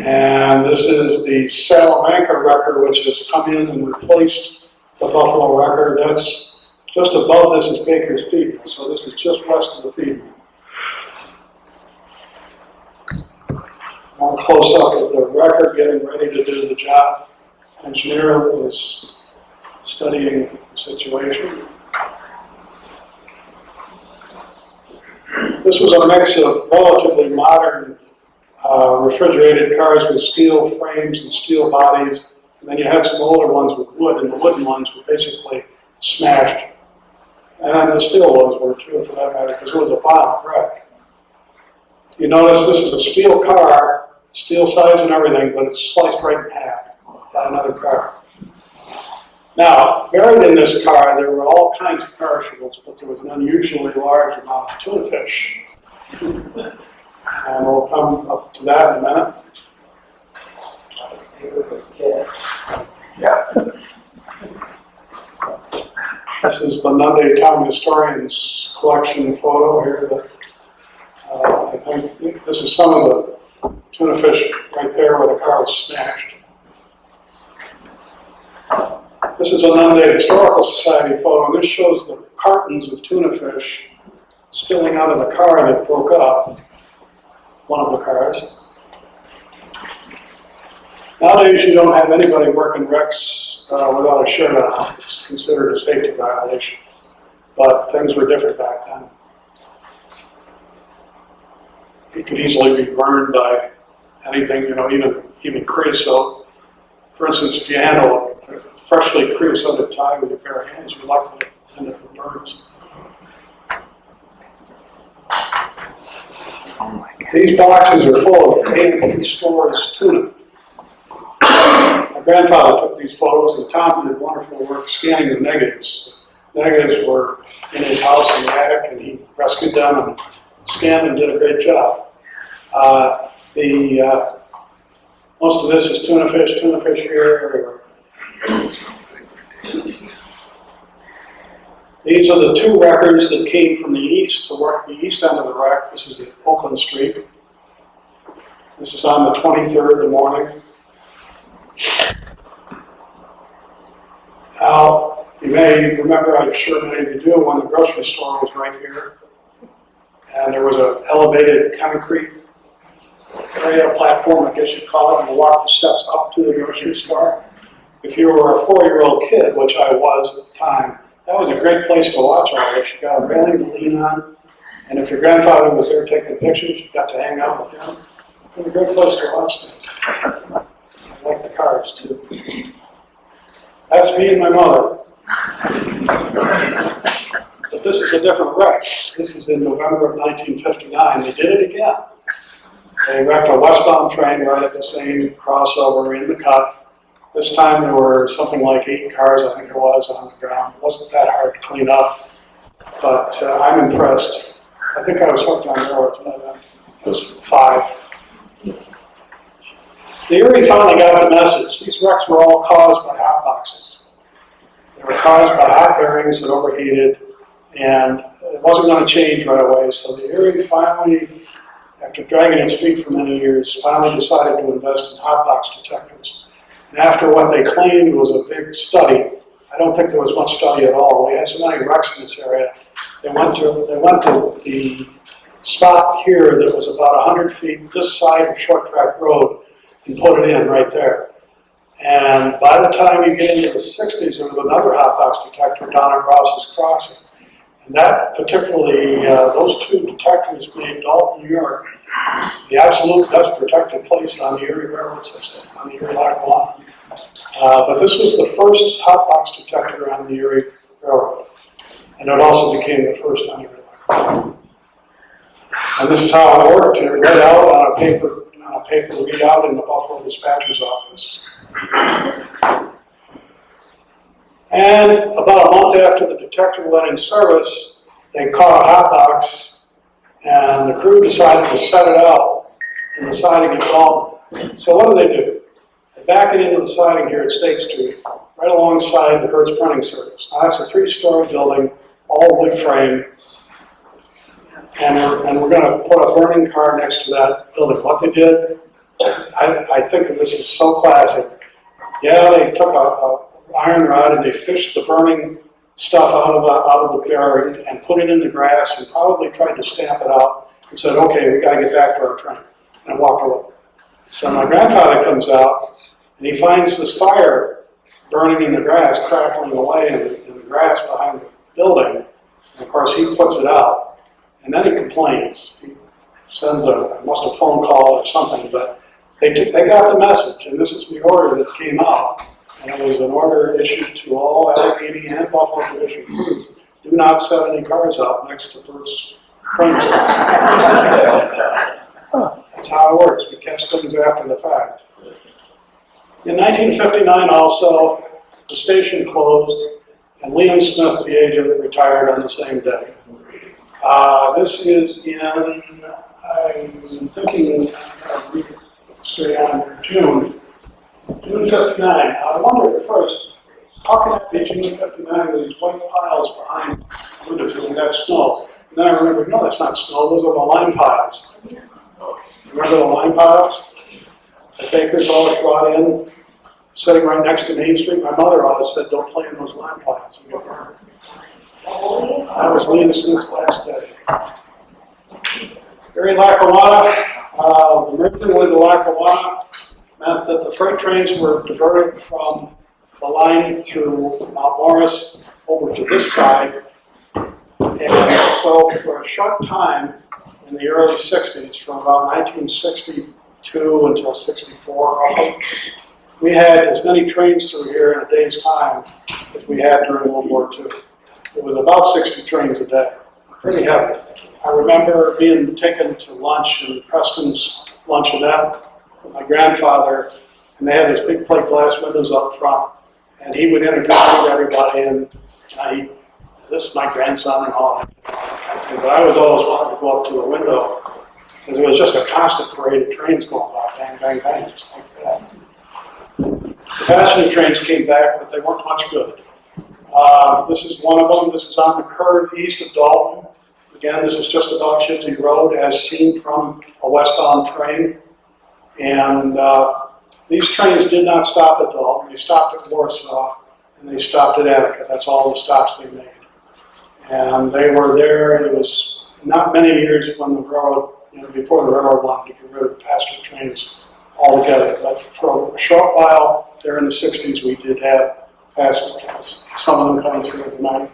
And this is the Salamanca Wrecker, which has come in and replaced the Buffalo Wrecker. That's just above this is Baker's Feed Mill, so this is just west of the feed mill. More close up of the wrecker getting ready to do the job. Engineer is studying the situation. This was a mix of relatively modern refrigerated cars with steel frames and steel bodies, and then you had some older ones with wood, and the wooden ones were basically smashed. And the steel ones were too, for that matter, because it was a violent wreck. You notice this is a steel car, steel size and everything, but it's sliced right in half by another car. Now, buried in this car, there were all kinds of perishables, but there was an unusually large amount of tuna fish. And we'll come up to that in a minute. Yeah. This is the Nunda Town Historian's collection photo here. That I think this is some of the tuna fish right there where the car was smashed. This is a Nunda Historical Society photo, and this shows the cartons of tuna fish spilling out of the car that broke up, one of the cars. Nowadays, you don't have anybody working wrecks without a shirt on. It's considered a safety violation. But things were different back then. You could easily be burned by anything, even creosote. For instance, if you handle a freshly creosoted tie with a pair of hands, you're likely to end up with burns. Oh my God. These boxes are full of A&P Stores tuna. My grandfather took these photos, and Tom did wonderful work scanning the negatives. The negatives were in his house in the attic, and he rescued them and scanned and did a great job. Most of this is tuna fish here, everywhere. These are the two wreckers that came from the east to work the east end of the wreck. This is the Oakland Street. This is on the 23rd in the morning. Now, you may remember, I'm sure many of you do, when the grocery store was right here. And there was an elevated concrete area, platform, I guess you'd call it, and you walk the steps up to the grocery store. If you were a 4-year-old kid, which I was at the time, that was a great place to watch all this. You got a railing to lean on, and if your grandfather was there taking pictures, you got to hang out with him. It's a great place to watch things. I like the cars too. That's me and my mother. But this is a different wreck. This is in November of 1959. They did it again. They wrecked a westbound train right at the same crossover in the cut. This time there were something like 8 cars, I think it was, on the ground. It wasn't that hard to clean up, but I'm impressed. I think I was hooked on railroads by then. It was 5. The Erie finally got the message. These wrecks were all caused by hot boxes. They were caused by hot bearings that overheated, and it wasn't going to change right away. So the Erie finally, after dragging its feet for many years, finally decided to invest in hot box detectors. And after what they claimed was a big study, I don't think there was much study at all. We had so many wrecks in this area. They went to the spot here that was about 100 feet this side of Short Track Road and put it in right there. And by the time you get into the 60s, there was another hot box detector down at Ross's Crossing. And that particularly, those 2 detectors made Dalton, G.A.R. the absolute best protected place on the Erie Railroad system, on the Erie Lackawanna. But this was the first hot box detector on the Erie Railroad. And it also became the first on Erie Lackawanna. And this is how it worked. It read out on a paper readout in the Buffalo Dispatcher's office. And about a month after the detector went in service, they caught a hot box, and the crew decided to set it out in the siding at Dalton. So what do? They back it into the siding here at State Street, right alongside the Burt's Printing Service. Now that's a 3-story building, all wood frame, and we're going to put a burning car next to that building. What they did, I think of this as so classic. Yeah, they took a iron rod and they fished the burning stuff out of the bearing and put it in the grass and probably tried to stamp it out and said, okay, we got to get back to our train, and walked away. So my grandfather comes out and he finds this fire burning in the grass, crackling away in the grass behind the building, and of course he puts it out, and then he complains. He sends must a phone call or something, but they got the message, and this is the order that came out. And it was an order issued to all Allegheny and Buffalo Division crews. Do not set any cars out next to Burt's Printing Service. That's how it works. We catch things after the fact. In 1959 also, the station closed, and Liam Smith, the agent, retired on the same day. This is in, I'm thinking, straight on June 59. I wondered at first, how can it be June 59 with these white piles behind Nunda because we got snow? And then I remembered, no, that's not snow, those are the lime piles. Remember the lime piles? The bakers always brought in, sitting right next to Main Street. My mother always said, don't play in those lime piles, you get burned. That was Liam Smith's last day. Erie Lackawanna, the merger with the Lackawanna meant that the freight trains were diverted from the line through Mount Morris over to this side. And so for a short time in the early 60s, from about 1962 until 64 roughly, we had as many trains through here in a day's time as we had during World War II. It was about 60 trains a day, pretty heavy. I remember being taken to lunch in Preston's luncheonette with my grandfather, and they had those big plate glass windows up front, and he would introduce everybody, and this is my grandson and all that. But I was always wanting to go up to the window, because it was just a constant parade of trains going by, bang, bang, bang, just like that. The passenger trains came back, but they weren't much good. This is one of them. This is on the curve east of Dalton. Again, this is just above Shinsey Road as seen from a westbound train. And these trains did not stop at Dalton. They stopped at Warsaw and they stopped at Attica. That's all the stops they made. And they were there. It was not many years when the railroad, before the railroad wanted to get rid of passenger trains altogether. But for a short while there in the 60s, we did have passenger trains, some of them coming through at night.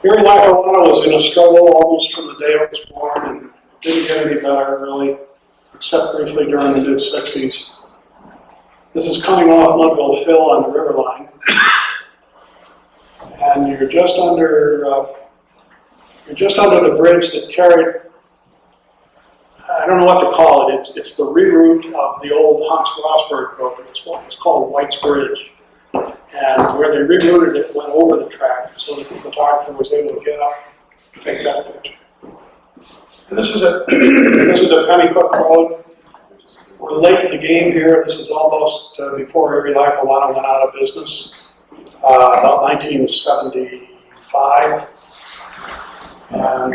Erie Lackawanna was in a struggle almost from the day I was born, and Didn't get any better really, except briefly during the mid-60s. This is coming off Mudville Fill on the river line. And you're just under the bridge that carried, I don't know what to call it. It's the reroute of the old Hans Rosberg road. It's called White's Bridge. And where they rerouted it went over the track so that the photographer was able to get up and take that picture. And this is a Pennycook Road. We're late in the game here. This is almost before Erie Lackawanna went out of business, about 1975. And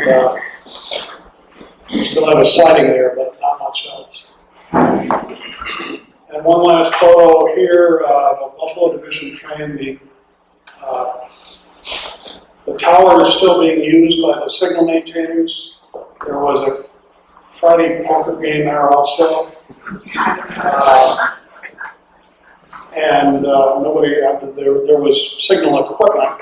we still have a siding there, but not much else. And one last photo here of a Buffalo Division train. The tower is still being used by the signal maintainers. There was a Friday poker game there also. There was signal equipment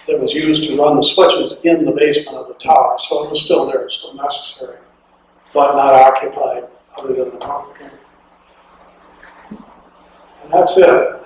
that was used to run the switches in the basement of the tower, so it was still there, still necessary, but not occupied other than the poker game. And that's it.